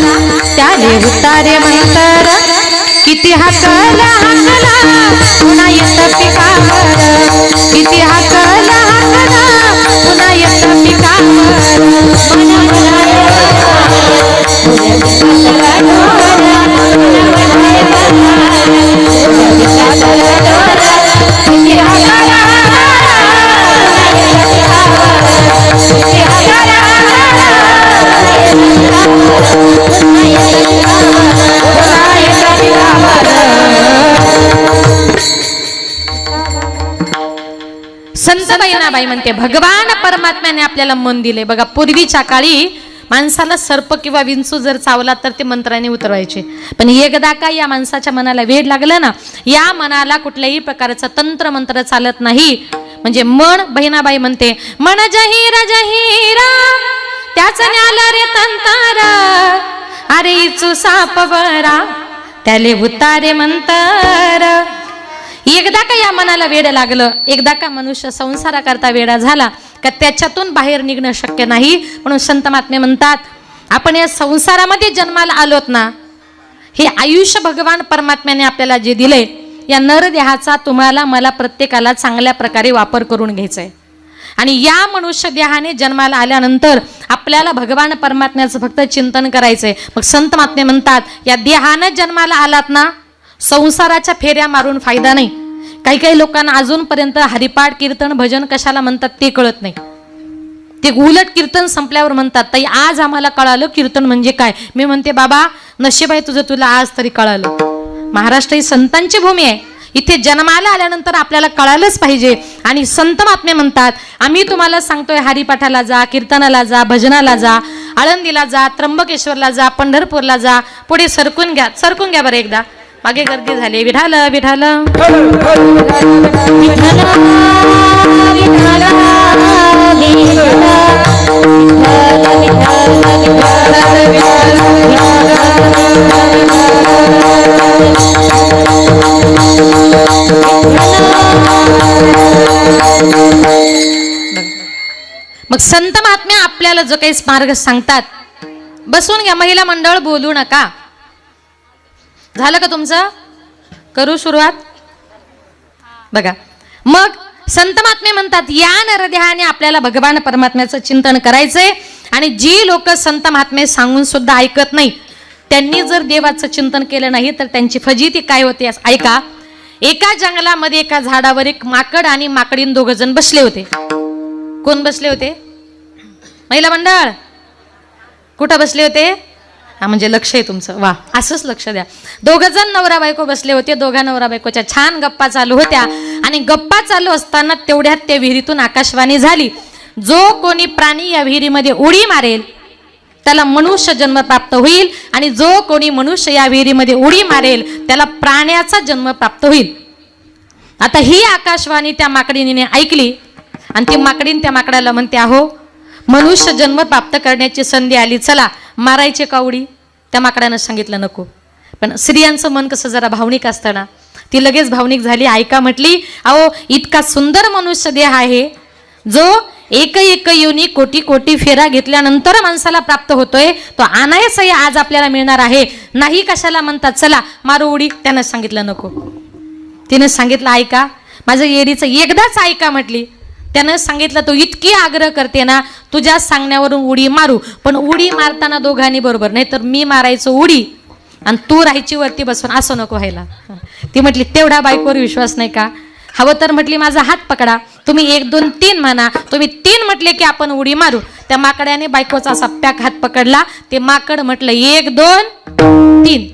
त्याले उतारे म्हणतर, किती हाकला हाकला पुन्हा येत पिकावर, किती हाकला हाकला पुन्हा येत पिकावर, मन वढाय उभ्या पिकातल ढोर, मन वढाय उभ्या पिकातल ढोर, किती हाकला पुन्हा येत पिकावर, किती हाकला पुन्हा येत पिकावर, पुन्हा येत पिकावर. संत बहिणाबाई म्हणते भगवान परमात्म्याने आपल्याला मन दिले. बघा पूर्वीच्या काळी माणसाला सर्प किंवा विंचू जर चावला तर ते मंत्राने उतरवायचे, पण एकदा का या माणसाच्या मनाला वेड लागलं ना, या मनाला कुठल्याही प्रकारचं तंत्र मंत्र चालत नाही. म्हणजे मन, बहिणाबाई म्हणते मन जहीर जहीरा त्याच न्याला रे तंतारा, अरे इचू साप बरा त्याले उतारे म्हणतर. एकदा का या मनाला वेड लागलं, एकदा का मनुष्य संसाराकरता वेडा झाला का त्याच्यातून बाहेर निघणं शक्य नाही. म्हणून संत महात्मे म्हणतात आपण या संसारामध्ये जन्माला आलोत ना, हे आयुष्य भगवान परमात्म्याने आपल्याला जे दिले, या नरदेहाचा तुम्हाला मला प्रत्येकाला चांगल्या प्रकारे वापर करून घ्यायचा आहे. आणि या मनुष्य देहाने जन्माला आल्यानंतर आपल्याला भगवान परमात्म्याचं फक्त चिंतन करायचंय. मग संत महात्मे म्हणतात या देहानं जन्माला आलात ना, संसाराच्या फेऱ्या मारून फायदा नाही. काही काही लोकांना अजूनपर्यंत हरिपाठ कीर्तन भजन कशाला म्हणतात ते कळत नाही. ते उलट कीर्तन संपल्यावर म्हणतात ताई आज आम्हाला कळालं कीर्तन म्हणजे काय. मी म्हणते बाबा नशीब आहे तुझं, तुला आज तरी कळालं. महाराष्ट्र ही संतांची भूमी आहे, इथे जन्माला आल्यानंतर आपल्याला कळालंच पाहिजे. आणि संत महात्मे म्हणतात आम्ही तुम्हाला सांगतोय हरिपाठाला जा, कीर्तनाला जा, भजनाला जा, आळंदीला जा, त्र्यंबकेश्वरला जा, पंढरपूरला जा. पुढे सरकून घ्या बरं एकदा. मागे गर्दी झाली. विठाल विठाल मग संत महात्मे आपल्याला जो काही मार्ग सांगतात, बसून घ्या. महिला मंडळ बोलू नका. झालं का तुमचं? करू सुरुवात. बघा मग संत महात्मे म्हणतात या नरदेहाने आपल्याला भगवान परमात्म्याचं चिंतन करायचंय. आणि जी लोक संत महात्मे सांगून सुद्धा ऐकत नाही, त्यांनी जर देवाचं चिंतन केलं नाही तर त्यांची फजिती काय होते ऐका. एका जंगलामध्ये एका झाडावर एक माकड आणि माकडीन दोघ जण बसले होते. कोण बसले होते? महिला मंडळ कुठं बसले होते? हा, म्हणजे लक्ष आहे तुमचं, वा, असंच लक्ष द्या. दोघ जण नवरा बायको बसले होते. दोघा नवरा बायकोच्या छान गप्पा चालू होत्या आणि गप्पा चालू असताना तेवढ्यात त्या विहिरीतून आकाशवाणी झाली, जो कोणी प्राणी या विहिरीमध्ये उडी मारेल त्याला मनुष्य जन्म प्राप्त होईल, आणि जो कोणी मनुष्य या विहिरीमध्ये उडी मारेल त्याला प्राण्याचा जन्म प्राप्त होईल. आता ही आकाशवाणी त्या माकडीने ऐकली आणि ती माकडीन त्या माकडाला म्हणते, अहो, मनुष्य जन्म प्राप्त करण्याची संधी आली, चला मारायचे का उडी? त्या माकडानं सांगितलं नको. पण स्त्रियांचं मन कसं जरा भावनिक असतं ना, ती लगेच भावनिक झाली. ऐका म्हटली, अहो, इतका सुंदर मनुष्य देह आहे जो एक योनी कोटी कोटी फेरा घेतल्यानंतर माणसाला प्राप्त होतोय, तो अनायासही आज आपल्याला मिळणार आहे. नाही कशाला म्हणतात, चला मारू उडी. त्यानं सांगितलं नको. तिनं सांगितलं, ऐका माझं येरीचं एकदाच ऐका म्हटली. त्यानं सांगितलं, तो इतकी आग्रह करते ना, तुझ्या सांगण्यावरून उडी मारू, पण उडी मारताना दोघांनी बरोबर, नाही तर मी मारायचं उडी आणि तू राहायची वरती बसून, असं नको व्हायला. ती म्हटली, तेवढा बायकोवर विश्वास नाही का? हवं तर म्हटली माझा हात पकडा, तुम्ही 1 2 3 म्हणा, तुम्ही 3 म्हटले की आपण उडी मारू. त्या माकड्याने बायकोचा असा पॅक हात पकडला. ते माकड म्हटलं 1 2 3,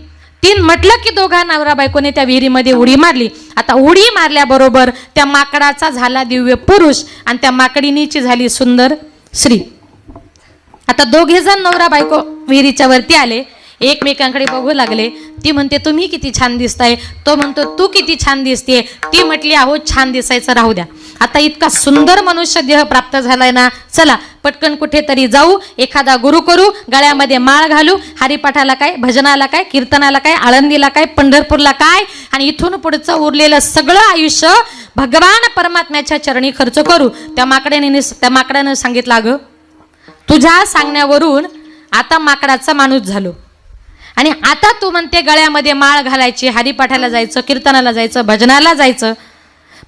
3 म्हटलं की दोघा नवरा बायकोने त्या विहिरीमध्ये उडी मारली. आता उडी मारल्याबरोबर त्या माकडाचा झाला दिव्य पुरुष आणि त्या माकडिनीची झाली सुंदर स्त्री. आता दोघे जण नवरा बायको विहिरीच्या वरती आले, एकमेकांकडे बघू लागले. ती म्हणते, तुम्ही किती छान दिसताय. तो म्हणतो, तू किती छान दिसतेय. ती म्हटली, अहो, छान दिसायचं राहू द्या, आता इतका सुंदर मनुष्य देह प्राप्त झालाय ना, चला पटकन कुठेतरी जाऊ, एखादा गुरु करू, गळ्यामध्ये माळ घालू, हरिपाठाला काय, भजनाला काय, कीर्तनाला काय, आळंदीला काय, पंढरपूरला काय, आणि इथून पुढचं उरलेलं सगळं आयुष्य भगवान परमात्म्याच्या चरणी खर्च करू. त्या माकडानं सांगितलं, अगं, तुझ्या सांगण्यावरून आता माकडाचा माणूस झालो, आणि आता तू म्हणते गळ्यामध्ये माळ घालायची, हरिपाठाला जायचं, कीर्तनाला जायचं, भजनाला जायचं,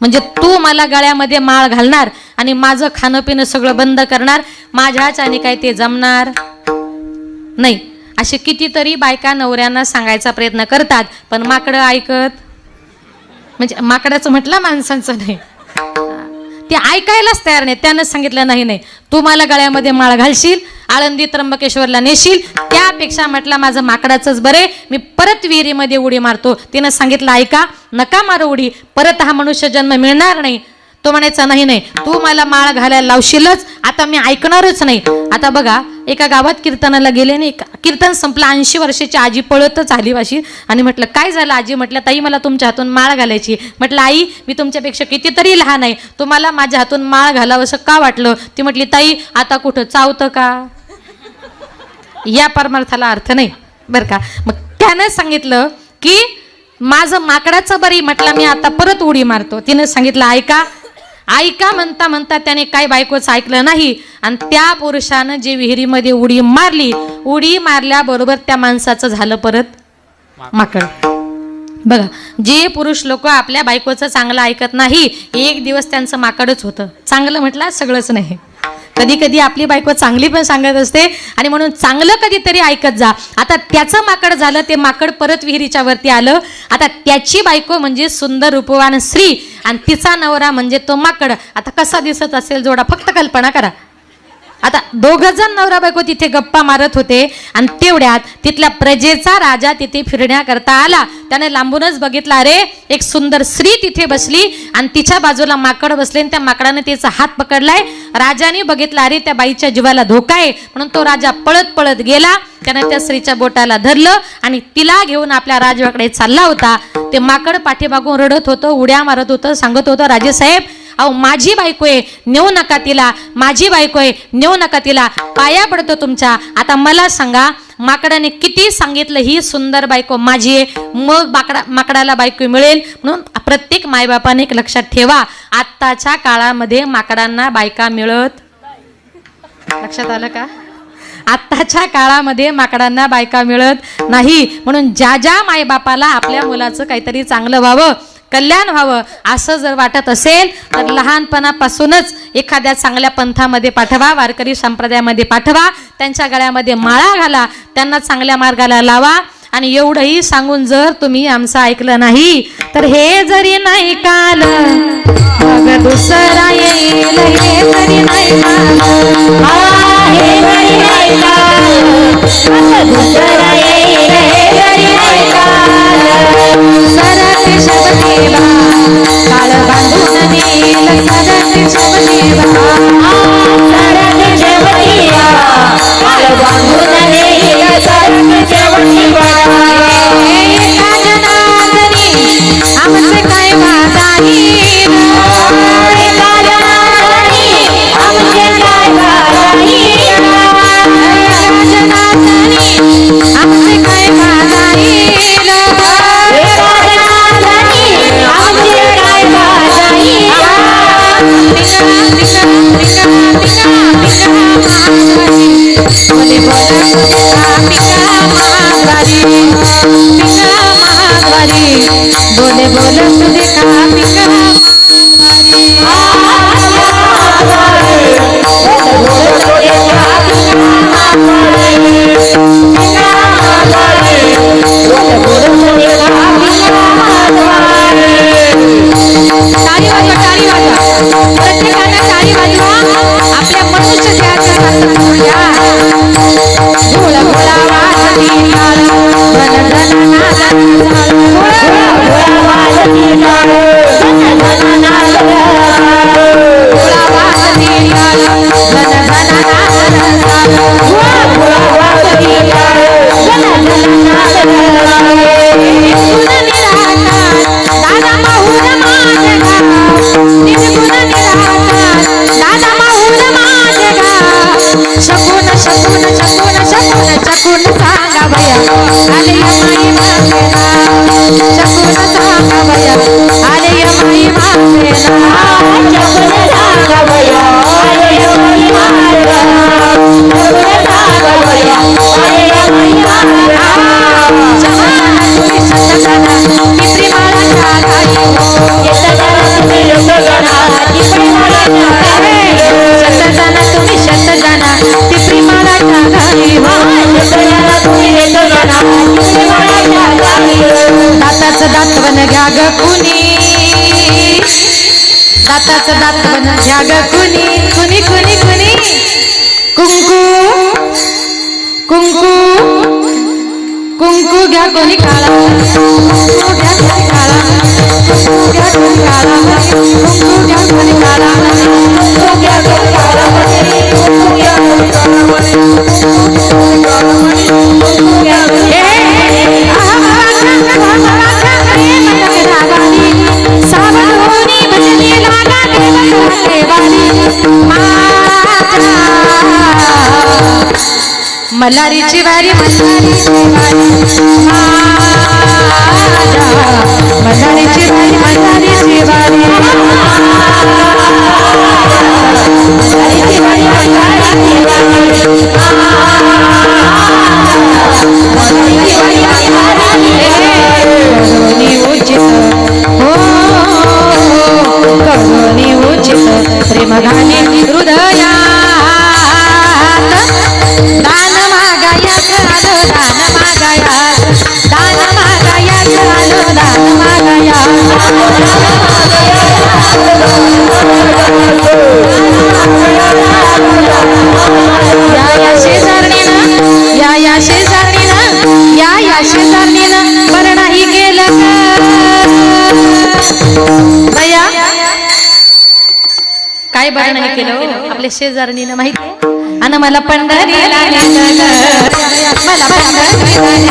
म्हणजे तू मला गळ्यामध्ये माळ घालणार आणि माझं खाणं पिणं सगळं बंद करणार. माझ्याच आणि काय ते जमणार नाही. असे कितीतरी बायका नवऱ्यांना सांगायचा प्रयत्न करतात, पण माकडं ऐकत, म्हणजे माकडाचं म्हटलं, माणसांचं नाही, ते ऐकायलाच तयार नाही. त्यानं सांगितलं, नाही नाही, तू मला गळ्यामध्ये माळ घालशील, आळंदी त्र्यंबकेश्वरला नेशील, त्यापेक्षा म्हटलं माझं माकडाचंच बरे, मी परत विहिरीमध्ये उडी मारतो. तिनं सांगितलं, ऐका, नका मारू उडी, परत हा मनुष्य जन्म मिळणार नाही. तो म्हणायचा, नाही नाही, तू मला माळ घालायला लावशीलच, आता मी ऐकणारच नाही. आता बघा, एका गावात कीर्तनाला गेले नाही, कीर्तन संपलं, 80 वर्षाची आजी पळतच आली वाशी आणि म्हटलं, काय झालं आजी? म्हटलं, ताई, मला तुमच्या हातून माळ घालायची. म्हटलं, आई, मी तुमच्यापेक्षा कितीतरी लहान आहे, तुम्हाला माझ्या हातून माळ घालावं असं का वाटलं? ती म्हटली, ताई, आता कुठं चावतं का? या परमार्थाला अर्थ नाही बरं का. मग त्यानं सांगितलं की माझं माकडाचं बरी, म्हटलं मी आता परत उडी मारतो. तिनं सांगितलं, ऐका ऐका म्हणता म्हणता त्याने काय बायकोचं ऐकलं नाही, आणि त्या पुरुषानं जे विहिरीमध्ये उडी मारली, उडी मारल्याबरोबर त्या माणसाचं झालं परत माकड. बघा, जे पुरुष लोक आपल्या बायकोचं चांगलं ऐकत नाही, एक दिवस त्यांचं माकडच होतं. चांगलं म्हटलं सगळंच नाही, कधी कधी आपली बायको चांगली पण सांगत असते, आणि म्हणून चांगलं कधीतरी ऐकत जा. आता त्याचं माकड झालं, ते माकड परत विहिरीच्या वरती आलं. आता त्याची बायको म्हणजे सुंदर रूपवान स्त्री आणि तिचा नवरा म्हणजे तो माकड. आता कसा दिसत असेल जोडा, फक्त कल्पना करा. आता दोघं जण नवरा बायको तिथे गप्पा मारत होते, आणि तेवढ्यात तिथल्या प्रजेचा राजा तिथे फिरण्याकरता आला. त्याने लांबूनच बघितला, अरे एक सुंदर स्त्री तिथे बसली आणि तिच्या बाजूला माकड बसले, आणि त्या माकडाने तिचा हात पकडलाय. राजाने बघितला, अरे त्या बाईच्या जीवाला धोका आहे, म्हणून तो राजा पळत पळत गेला. त्याने त्या स्त्रीच्या बोटाला धरलं आणि तिला घेऊन आपल्या राजवाकडे चालला होता. ते माकड पाठीमागून रडत होतं, उड्या मारत होतं, सांगत होतं, राजेसाहेब, अहो माझी बायको आहे, नेऊ नका तिला, माझी बायको आहे, नेऊ नका तिला, पाया पडतो तुमच्या. आता मला सांगा, माकडाने किती सांगितलं ही सुंदर बायको माझी आहे, मग माकडाला बायको मिळेल. म्हणून प्रत्येक मायबापाने एक लक्षात ठेवा, आत्ताच्या काळामध्ये माकडांना बायका मिळत, लक्षात आलं का? आत्ताच्या काळामध्ये माकडांना बायका मिळत नाही. म्हणून ज्या ज्या मायबापाला आपल्या मुलाचं काहीतरी चांगलं व्हावं, कल्याण व्हावं असं जर वाटत असेल, तर लहानपणापासूनच एखाद्या चांगल्या पंथामध्ये पाठवा, वारकरी संप्रदायामध्ये पाठवा, त्यांच्या गळ्यामध्ये माळा घाला, त्यांना चांगल्या मार्गाला लावा. आणि एवढंही सांगून जर तुम्ही आमचं ऐकलं नाही तर हे जरी नाही काल मग दुसरा येईल, हे जरी नाही काल, हे जरी नाही काल मग दुसरा येईल, हे जरी नाही काल. सरते शबदेवा काळ बांधून नेल, सरते शबदेवा सरते शबदेवा काळ बांधून नेल, सरते शबदेवा. एका जनार्दनी आमचे काय वादानी, एका जनार्दनी आमचे काय वादानी, एका जनार्दनी आमचे काय वादानी, एका जनार्दनी आमचे काय वादानी. बोले बोले तुझे का पिका टाळी वाजवा, टाळी वाजवा, प्रत्येकानं टाळी वाजवा. आपल्या मनुष्य देहाचं सार्थक करूया. धूळ भोळा वाजती टाळ, धन धन नाद झाल, भोळा वाजती टाळ, धन धन नाद झाल, भोळा वाजती टाळ, धन धन नाद झाल, भोळा वाजती टाळ, धन धन नाद झाल. निर्गुण निराकार दादा माहूर माझे गाव, निर्गुण निराकार दादा माहूर माझे गाव. शकून शकून शकून शकून शकून सांगा बया आले माई माझे नाव, शकून सांगा बया आले माई माझे नाव, शकून सांगा बया आले माई माझे नाव, शकून सांगा बया आले माई माझे नाव. शहाणा तुम्ही शतजना टिपरी माळा टाकाई हो, शतजना तुम्ही शतजना टिपरी माळा टाकाई हो, शतजना तुम्ही शतजना टिपरी माळा टाकाई हो, शतजना तुम्ही शतजना टिपरी माळा टाकाई हो. दाताचं दातवन घ्या ग कुणी, दाताचं दातवन घ्या ग कुणी, कुणी कुणी कुणी. कुंकू कुंकू कुंकू घ्या कोणी काळा, कुंकू घ्या कोणी काळा, कुंकू घ्या कोणी काळा, कुंकू घ्या कोणी काळा, कुंकू घ्या कोणी काळा म्हणे, कुंकू घ्या कोणी काळा म्हणे, कुंकू घ्या कोणी काळा म्हणे. सावधोनी भजनी लागा देवाली मल्हारीची वारी, मल्हारीची वारी मल्हारीची वारी, मल्हारीची वारी, मल्हारीची वारी, मल्हारीची वारी, मल्हारीची वारी, करुणी उचित हो, करुणी उचित प्रेम घाली हृदयात, दान मागायाच आलं, दान मागायाच, दान मागायाच आलं, दान मागायाच. या शेजारणीनं, या शेजारणीनं, या शेजारणीनं बरं नाही केलं बया, काय बरं नाही केलं आपल्या शेजारणीनं माहिती. आणि मला पंढरीला नेलं, मला पंढरीला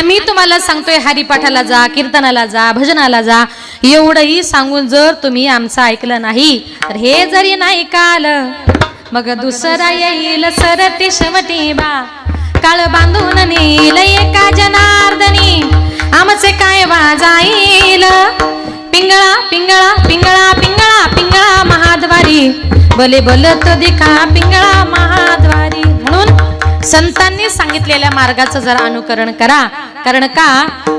आम्ही तुम्हाला सांगतोय हरिपाठाला जा, कीर्तनाला जा, भजनाला जा, एवढंही सांगून जर तुम्ही आमचं ऐकलं नाही तर हे जरी नाही काल मग दुसरा येईल सरती शेवटी बा, काळ बांधून नेल एका जनार्दनी, आमचे काय वाजाईल पिंगळा पिंगळा पिंगळा पिंगळा पिंगळा महाद्वारी, बले बलत दिखा पिंगळा महाद्वारी. म्हणून संतांनी सांगितलेल्या मार्गाचं जरा अनुकरण करा. कारण का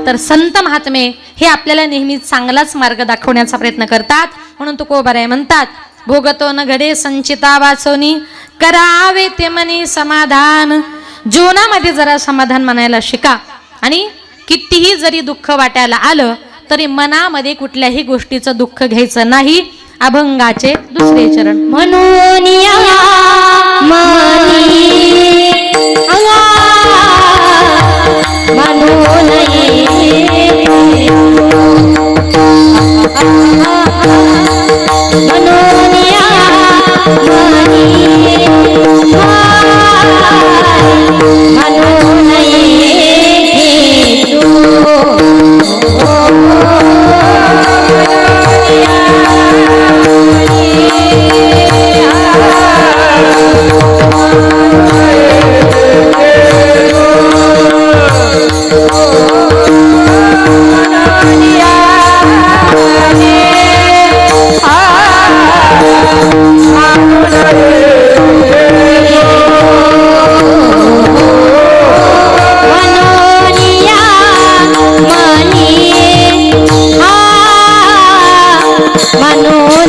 तर संत महात्मे हे आपल्याला नेहमी चांगलाच मार्ग दाखवण्याचा प्रयत्न करतात. म्हणून तुकोबाराय म्हणतात, भोगतो न घडे संचिता वाचोनी, करावे ते मनी समाधान. जीवनामध्ये जरा समाधान म्हणायला शिका. आणि कितीही जरी दुःख वाटायला आलं तरी मनामध्ये कुठल्याही गोष्टीचं दुःख घ्यायचं नाही. अभंगाचे दुसरे चरण. म्हणून या मनी म्हणून म्हणून या मनी म्हणून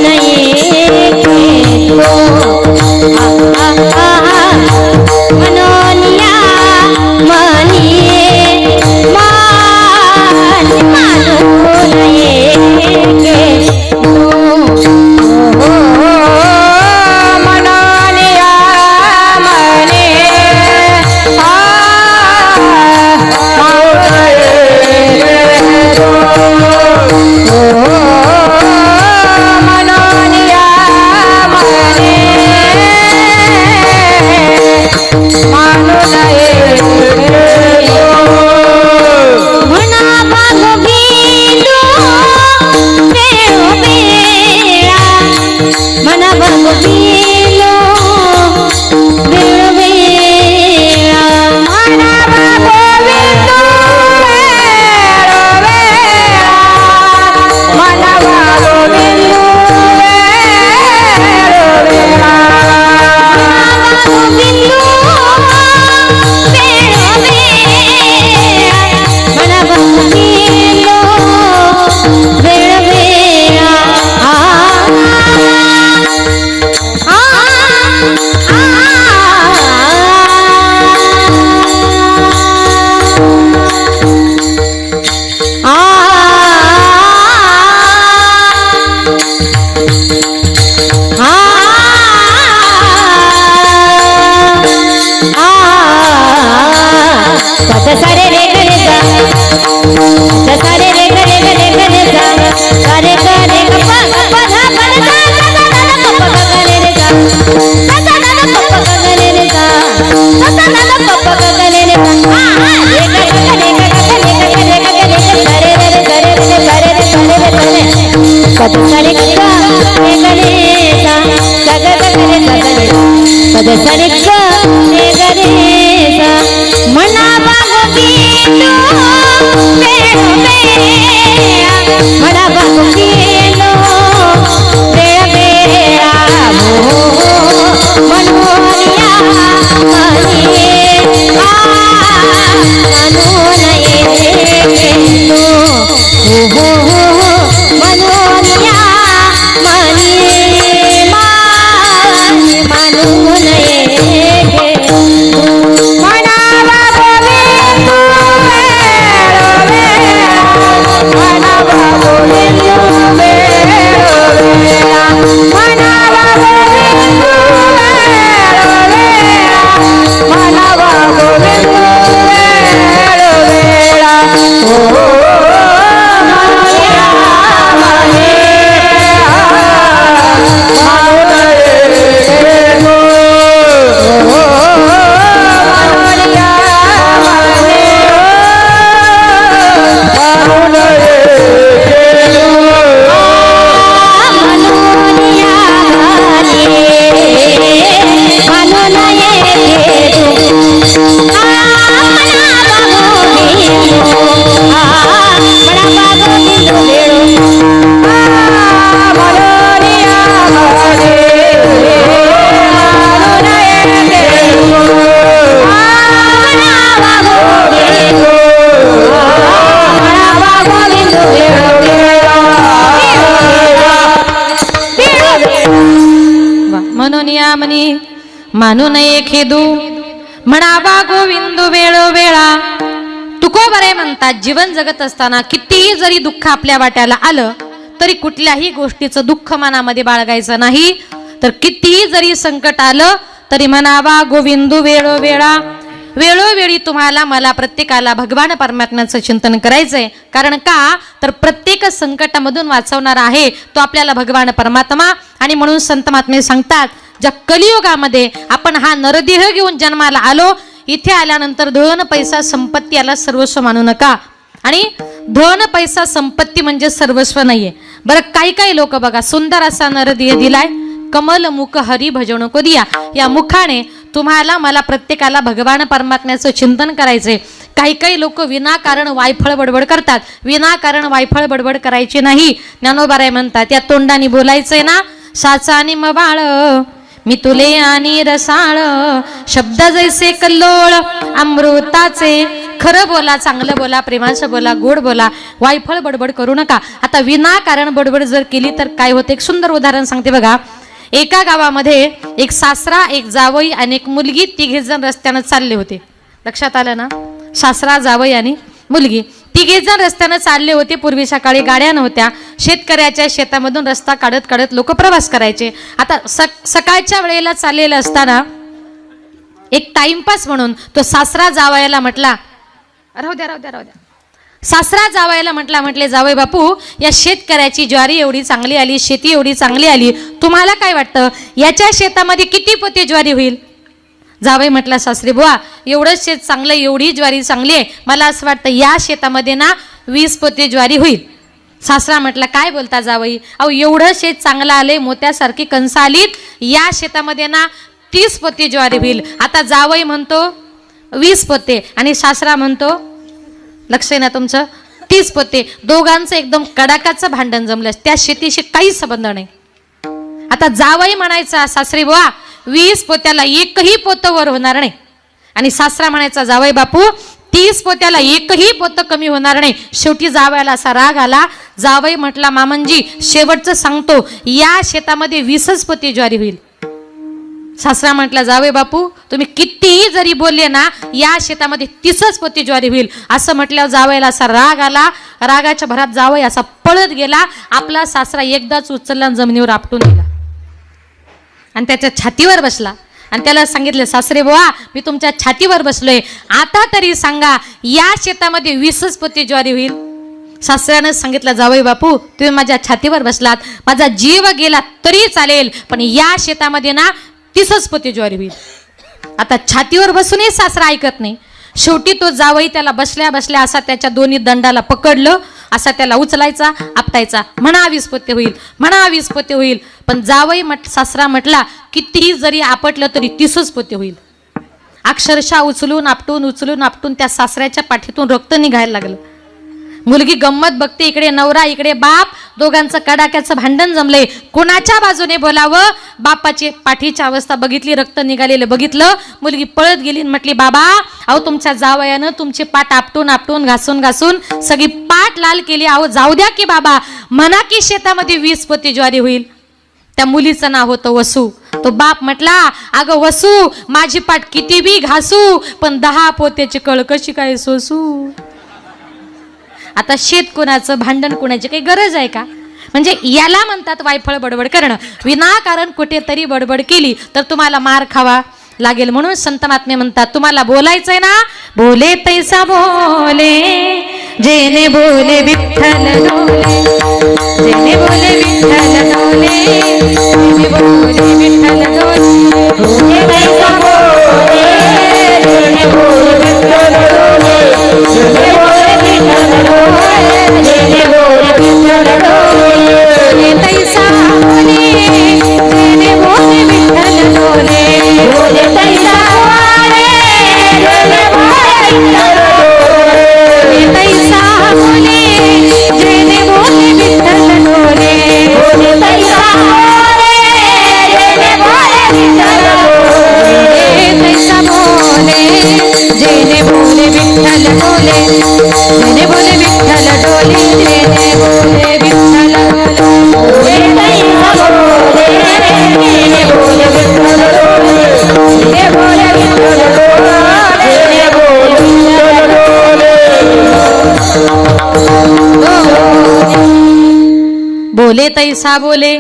चिंतामणी मानू नये खेदू म्हणावा गोविंदू वेळोवेळा. तुकोबरे म्हणतात जीवन जगत असताना कितीही जरी दुःख आपल्या वाट्याला आलं तरी कुठल्याही गोष्टीचं दुःख मनामध्ये बाळगायचं नाही. तर कितीही जरी संकट आलं तरी म्हणावा गोविंदू वेळोवेळा. वेळोवेळी तुम्हाला मला प्रत्येकाला भगवान परमात्म्याचं चिंतन करायचंय. कारण का तर प्रत्येक संकटामधून वाचवणारा आहे तो आपल्याला भगवान परमात्मा. आणि म्हणून संत महात्मे सांगतात ज्या कलियुगामध्ये आपण हा नरदेह घेऊन जन्माला आलो, इथे आल्यानंतर धन पैसा संपत्ती याला सर्वस्व मानू नका. आणि धन पैसा संपत्ती म्हणजे सर्वस्व नाहीये. बरं काही काही लोक बघा सुंदर असा नरदेह दिलाय, कमल मुख हरी भजनको दिया. या मुखाने तुम्हाला मला प्रत्येकाला भगवान परमात्म्याचं चिंतन करायचंय. काही काही लोक विनाकारण वायफळ बडबड करतात. विनाकारण वायफळ बडबड करायची नाही. ज्ञानोबाराय म्हणतात या तोंडाने बोलायचंय ना साचा आणि मबाळ मी तुले आणि रसाळ शब्द जैसे कल्लोळ अमृताचे. खरं बोला, चांगलं बोला, प्रेमाचं बोला, गोड बोला, वायफळ बडबड करू नका. आता विनाकारण बडबड जर केली तर काय होते एक सुंदर उदाहरण सांगते बघा. एका गावामध्ये एक सासरा, एक जावई आणि एक मुलगी तिघे जण रस्त्यानं चालले होते. लक्षात आलं ना? सासरा, जावई आणि मुलगी तिघे जण रस्त्यानं चालले होते. पूर्वी सकाळी गाड्या नव्हत्या. शेतकऱ्याच्या शेतामधून रस्ता काढत काढत लोक प्रवास करायचे. आता सकाळच्या वेळेला चाललेलं असताना एक टाइमपास म्हणून तो सासरा जावयाला म्हटला राहू द्या. सासरा जावयाला म्हटले जावई बापू या शेतकऱ्याची ज्वारी एवढी चांगली आली, शेती एवढी चांगली आली, तुम्हाला काय वाटतं याच्या शेतामध्ये किती पोते ज्वारी होईल? जावई म्हटला सासरे बुवा एवढंच शेत चांगलं, एवढी ज्वारी चांगली आहे, मला असं वाटतं या शेतामध्ये ना 20 पोते ज्वारी होईल. सासरा म्हटला काय बोलता जावई, अहो एवढं शेत चांगलं आले, मोत्यासारखी कणसं आलीत, या शेतामध्ये ना 30 पोते ज्वारी होईल. आता जावई म्हणतो 20 पोते आणि सासरा म्हणतो लक्ष आहे ना तुमचं 30 पोते. दोघांचं एकदम कडाकाचं भांडण जमलं. त्या शेतीशी काहीच संबंध नाही. आता जावई म्हणायचा सासरी बुवा 20 पोत्याला एकही पोतं वर होणार नाही. आणि सासरा म्हणायचा जावई बापू 30 पोत्याला एकही पोतं कमी होणार नाही. शेवटी जावयाला असा राग आला. जावई म्हटला मामनजी शेवटचं सांगतो या शेतामध्ये 20च पोते ज्वारी होईल. सासरा म्हटला जावई बापू तुम्ही कितीही जरी बोलले ना या शेतामध्ये 30च पोते ज्वारी होईल. असं म्हटल्यावर जावयाला असा राग आला. रागाच्या भरात जावई असा पळत गेला. आपला सासरा एकदाच उचलला जमिनीवर आपटून दिला आणि त्याच्या छातीवर बसला आणि त्याला सांगितलं सासरे बुवा मी तुमच्या छातीवर बसलोय, आता तरी सांगा या शेतामध्ये 20च पोते ज्वारी होईल? सासऱ्यानं सांगितलं जावई बापू तुम्ही माझ्या छातीवर बसलात, माझा जीव गेला तरी चालेल, पण या शेतामध्ये ना 30च पोते ज्वारी होईल. आता छातीवर बसूनही सासरा ऐकत नाही. शेवटी तो जावई त्याला बसल्या बसल्या असा त्याच्या दोन्ही दंडाला पकडलं, असा त्याला उचलायचा आपटायचा. म्हणा 20 पोते होईल, म्हणा 20 पोते होईल. पण जावई सासरा म्हटला कितीही जरी आपटलं तरी 30च पोते होईल. अक्षरशः उचलून आपटून त्या सासऱ्याच्या पाठीतून रक्त निघायला लागलं. मुलगी गंमत बघते, इकडे नवरा इकडे बाप, दोघांचं कडाक्याचं भांडण जमले. कोणाच्या बाजूने बोलावं? बापाची पाठीची अवस्था बघितली, रक्त निघालेलं बघितलं. मुलगी पळत गेली आणि म्हटली बाबा अहो तुमच्या जावयानं तुमची पाठ आपटून घासून सगळी पाठ लाल केली, अहो जाऊ द्या की बाबा, म्हणा की शेतामध्ये 20 पोते ज्वारी होईल. त्या मुलीचं नाव होतं वसू. तो बाप म्हटला अगं वसू माझी पाठ किती बी घासू पण 10 पोत्याची कळ कशी काय सोसू. आता शेत कोणाचं, भांडण कोणाची काही गरज आहे का? म्हणजे याला म्हणतात वायफळ बडबड करणं. विनाकारण कुठेतरी बडबड केली तर तुम्हाला मार खावा लागेल. म्हणून संत महात्मे म्हणतात तुम्हाला बोलायचंय ना बोले तैसा बोले, जेने बोले विठ्ठल डोले, जेने बोले विठ्ठल डोले, जेने बोले विठ्ठल डोले, बोले तैसा बोले, जेने बोले विठ्ठल डोले, जेने बोले विठ्ठल डोले, जेने बोले विठ्ठल डोले, बोले तैसा बोले, जेने बोले विठ्ठल डोले, बोले तैसा बोले, जेने बोले विठ्ठल डोले, तैसा बोले, जेने बोले विठ्ठल डोले, बोले तैसा बोले, जेने बोले बोले तैसा बोले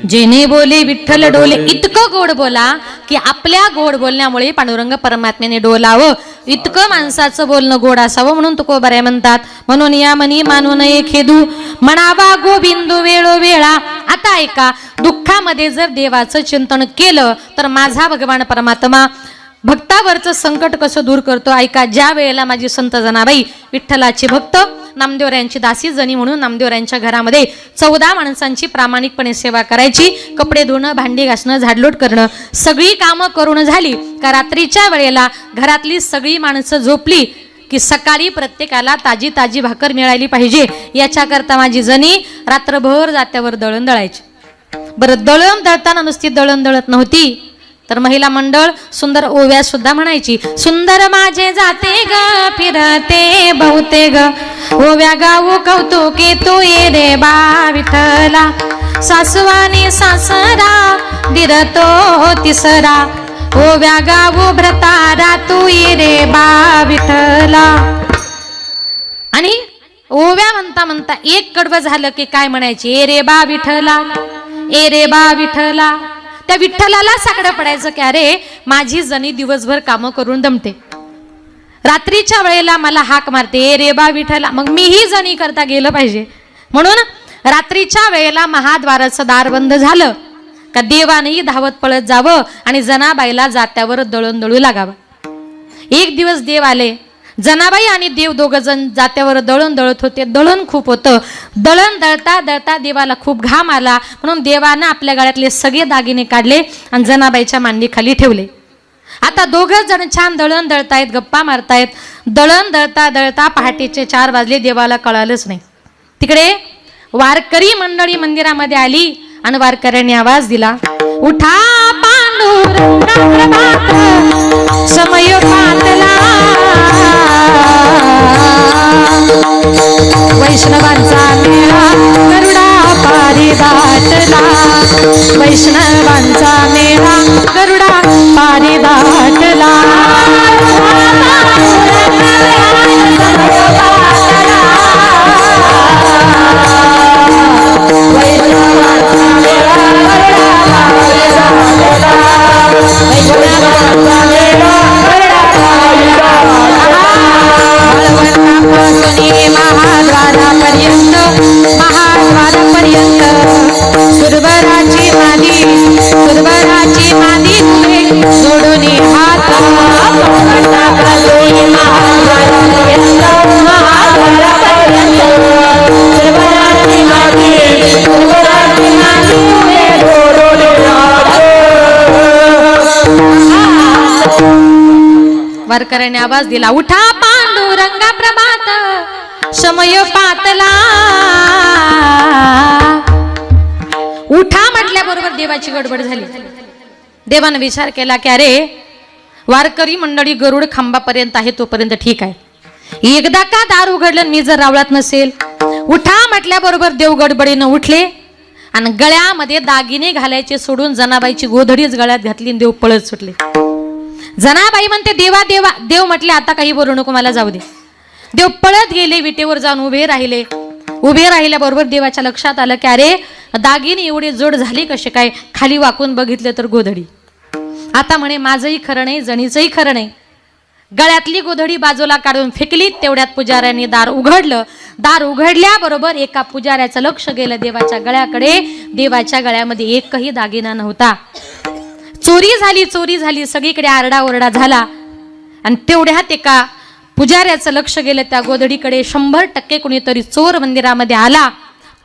जेने बोले विठ्ठल डोले. इतकं गोड बोला की आपल्या गोड बोलण्यामुळे पांडुरंग परमात्म्याने डोलावं. इतकं माणसाचं बोलणं गोड असावं म्हणून तुकोबाराय म्हणतात. म्हणून या मनी मानू नये खेदू म्हणावा गोविंदू वेळोवेळा. आता ऐका, दुःखामध्ये जर देवाचं चिंतन केलं तर माझा भगवान परमात्मा भक्तावरचं संकट कसं दूर करतो ऐका. ज्या वेळेला माझी संत जनाबाई विठ्ठलाची भक्त नामदेवरायांची दासी जणी म्हणून नामदेवरायांच्या घरामध्ये 14 माणसांची प्रामाणिकपणे सेवा करायची. कपडे धुणं, भांडी घासणं, झाडलोट करणं, सगळी कामं करून झाली का रात्रीच्या वेळेला घरातली सगळी माणसं झोपली की सकाळी प्रत्येकाला ताजी ताजी भाकर मिळाली पाहिजे याच्याकरता माझी जणी रात्रभर जात्यावर दळण दळायची. बरं, दळण दळताना नुसती दळण दळत नव्हती तर महिला मंडळ सुंदर ओव्या सुद्धा म्हणायची. सुंदर माझे जाते ग फिरते बहुते ग ओव्या गाऊ कौतुके तू ये रे बा विठ्ठला. सासवानी सासरा दिरतो तिसरा ओव्या गाऊ भ्रतारा तू ये रे बा विठ्ठला. आणि ओव्या म्हणता म्हणता एक कडवं झालं की काय म्हणायची, ए रे बा विठ्ठला, ए रे बा विठ्ठला. त्या विठ्ठलाला साकडं पडायचं की अरे माझी जणी दिवसभर कामं करून दमते, रात्रीच्या वेळेला मला हाक मारते, ए रे बा विठ्ठला, मग मीही जणी करता गेलं पाहिजे. म्हणून रात्रीच्या वेळेला महाद्वाराचं दार बंद झालं का देवानेही धावत पळत जावं आणि जनाबाईला जात्यावर दळण दळू लागावं. एक दिवस देव आले. जनाबाई आणि देव दोघं जण जात्यावर दळण दळत होते. दळण खूप होतं. दळण दळता दळता देवाला खूप घाम आला म्हणून देवानं आपल्या गळ्यातले सगळे दागिने काढले आणि जनाबाईच्या मांडीखाली ठेवले. आता दोघं जण छान दळण दळतायत, गप्पा मारतायत. दळण दळता दळता पहाटेचे 4 वाजले. देवाला कळालंच नाही. तिकडे वारकरी मंडळी मंदिरामध्ये आली आणि वारकऱ्यांनी आवाज दिला, उठा पांडुरंगा प्रभात समय पातला. वैष्णवांचा मेळा गरुडा पारी दाटला. वैष्णवांचा मेळा गरुडा पारी दाटला. महाद्वारापर्यंत सुरवराची मादी जोडून हात वारकऱ्याने आवाज दिला, उठा पांडुरंगा प्रभात समय पातला. उठा म्हटल्याबरोबर देवाची गडबड झाली. देवानं विचार केला की अरे वारकरी मंडळी गरुड खांबापर्यंत आहे तोपर्यंत ठीक आहे, एकदा का दार उघडलं मी जर रावळात नसेल. उठा म्हटल्याबरोबर देव गडबडीनं उठले आणि गळ्यामध्ये दागिने घालायचे सोडून जनाबाईची गोधडीच गळ्यात घातली आणि देव पळत सुटले. जनाबाई म्हणते देवा देवा. देव म्हटले आता काही बोलू नको, मला जाऊ दे. देव पळत गेले, विटेवर जाऊन उभे राहिले. उभे राहिल्याबरोबर देवाच्या लक्षात आलं की अरे दागिने एवढे जोड झाले कसे काय. खाली वाकून बघितलं तर गोधडी. आता म्हणे माझंही खरं नाही, जणीचंही खरं नाही. गळ्यातली गोधडी बाजूला काढून फेकली. तेवढ्यात पुजाऱ्यांनी दार उघडलं. दार उघडल्याबरोबर एका पुजाऱ्याचं लक्ष गेलं देवाच्या गळ्याकडे. देवाच्या गळ्यामध्ये एकही दागिना नव्हता. चोरी झाली, चोरी झाली, सगळीकडे आरडाओरडा झाला. आणि तेवढ्यात एका पुजाऱ्याचं लक्ष गेलं त्या गोधडीकडे. 100% कुणीतरी चोर मंदिरामध्ये आला,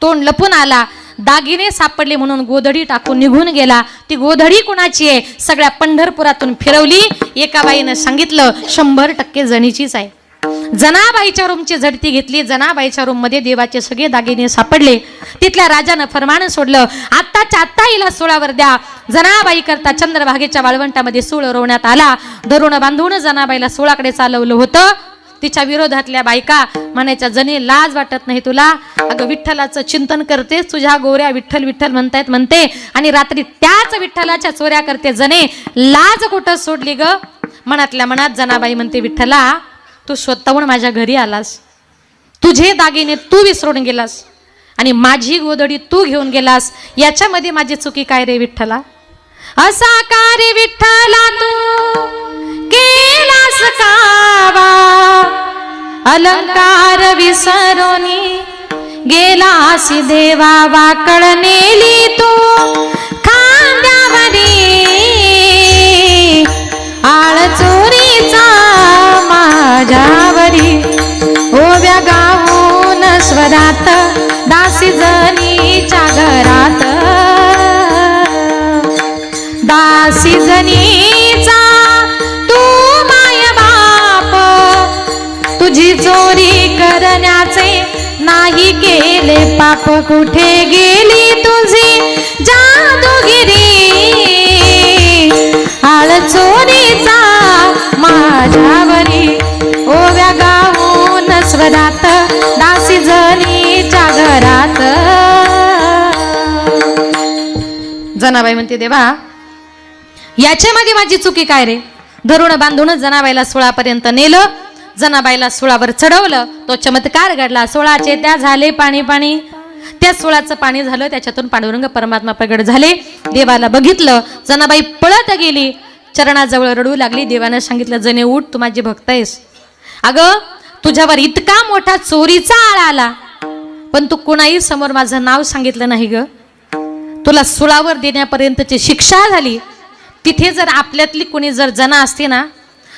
तोंड लपून आला, दागिने सापडले म्हणून गोधडी टाकून निघून गेला. ती गोधडी कुणाची आहे सगळ्या पंढरपुरातून फिरवली. एका बाईनं सांगितलं 100% जणीचीच आहे. जनाबाईच्या रूमची झडती घेतली. जनाबाईच्या रूम मध्ये देवाचे सगळे दागिने सापडले. तिथल्या राजानं फरमान सोडलं, आत्ताच्या आत्ता हिला सोळावर द्या. जनाबाई करता चंद्रभागेच्या वाळवंटामध्ये सूळ रोवण्यात आला. धरून बांधून जनाबाईला सोळाकडे चालवलं होतं. तिच्या विरोधातल्या बायका म्हणायच्या, जणी लाज वाटत नाही तुला? अगं विठ्ठलाचं चिंतन करतेस, तुझ्या गोऱ्या विठ्ठल विठ्ठल म्हणतायत म्हणते आणि रात्री त्याच विठ्ठलाच्या चोऱ्या करते. जने लाज कुठं सोडली ग? मनातल्या मनात जनाबाई म्हणते, विठ्ठला तू स्वतःहून माझ्या घरी आलास, तुझे दागिने तू विसरून गेलास, आणि माझी गोधडी तू घेऊन गेलास, याच्यामध्ये माझी चुकी काय रे विठ्ठला? असा का रे विठ्ठला तू केलास कावा, अलंकार विसरोनी गेलासी देवा, वाकड नेली तू खांद्यावरी आळ चोरीचा माझ्यावरी, ओव्या गाऊन स्वरात दासी जनीच्या घरात, दासी जनीचा तू माय बाप, तुझी चोरी करण्याचे नाही केले पाप, कुठे गेली तुझी जादूगिरी, आळ चोरीचा माझ्यावरी, ओव्या गाऊन स्वरात दासी जनीच्या घरात. जनाबाई म्हणते देवा याच्यामध्ये माझी चुकी काय रे? धरून बांधूनच जनाबाईला सुळापर्यंत नेलं, जनाबाईला सुळावर चढवलं, तो चमत्कार घडला. सोळाचे त्या झाले पाणी पाणी, त्या सोळाचं पाणी झालं, त्याच्यातून पांडुरंग परमात्मा प्रगट झाले. देवाला बघितलं, जनाबाई पळत गेली, चरणाजवळ रडू लागली. देवानं सांगितलं जने उठ, तू माझी भक्त आहेस. अगं तुझ्यावर इतका मोठा चोरीचा आळ आला, पण तू कुणाही समोर माझं नाव सांगितलं नाही ग. तुला सुळावर देण्यापर्यंतची शिक्षा झाली. तिथे जर आपल्यातली कोणी जर जना असते ना,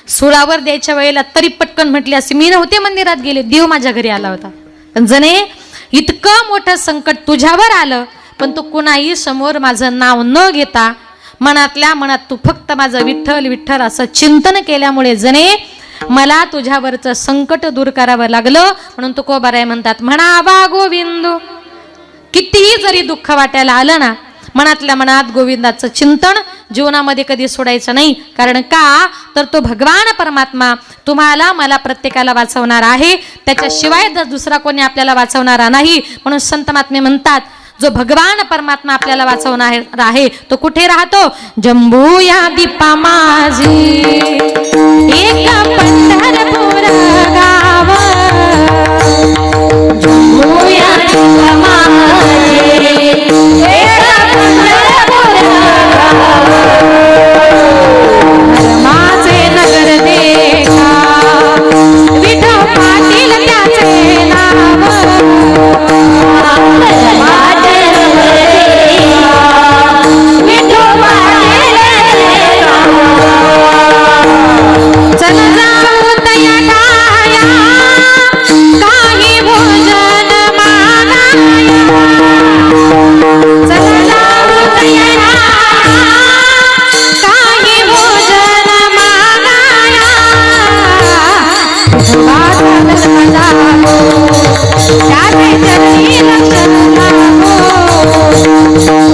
सुळावर द्यायच्या वेळेला तरी पटकन म्हटली असती मी नव्हते मंदिरात गेले, देव माझ्या घरी आला होता. पण जने इतकं मोठं संकट तुझ्यावर आलं, पण तू कुणाही समोर माझं नाव न घेता मनातल्या मनात तू फक्त माझं विठ्ठल विठ्ठल असं चिंतन केल्यामुळे जने मला तुझ्यावरचं संकट दूर करावं लागलं. म्हणून तुकोबाराय म्हणतात म्हणावा गोविंद, कितीही जरी दुःख वाटायला आलं ना, मनातल्या मनात गोविंदाचं चिंतन जीवनामध्ये कधी सोडायचं नाही. कारण का तर तो भगवान परमात्मा तुम्हाला मला प्रत्येकाला वाचवणार आहे, त्याच्याशिवाय दुसरा कोणी आपल्याला वाचवणारा नाही. म्हणून संत महात्मे म्हणतात जो भगवान परमात्मा आपल्याला वाचवणार आहे तो कुठे राहतो? जंबू या दीपा माझी एक पंढरपूर गाव, जंबू या दीपा माझी एक पंढरपूर गाव, धर्माचे नगर देखा विठो पाटील त्याचे नाव, चल जाऊ तया गाया काही भोजन मागाया, चल जाऊ तया गाया काही भोजन मागाया, त्याचे चरणी लक्ष लागो,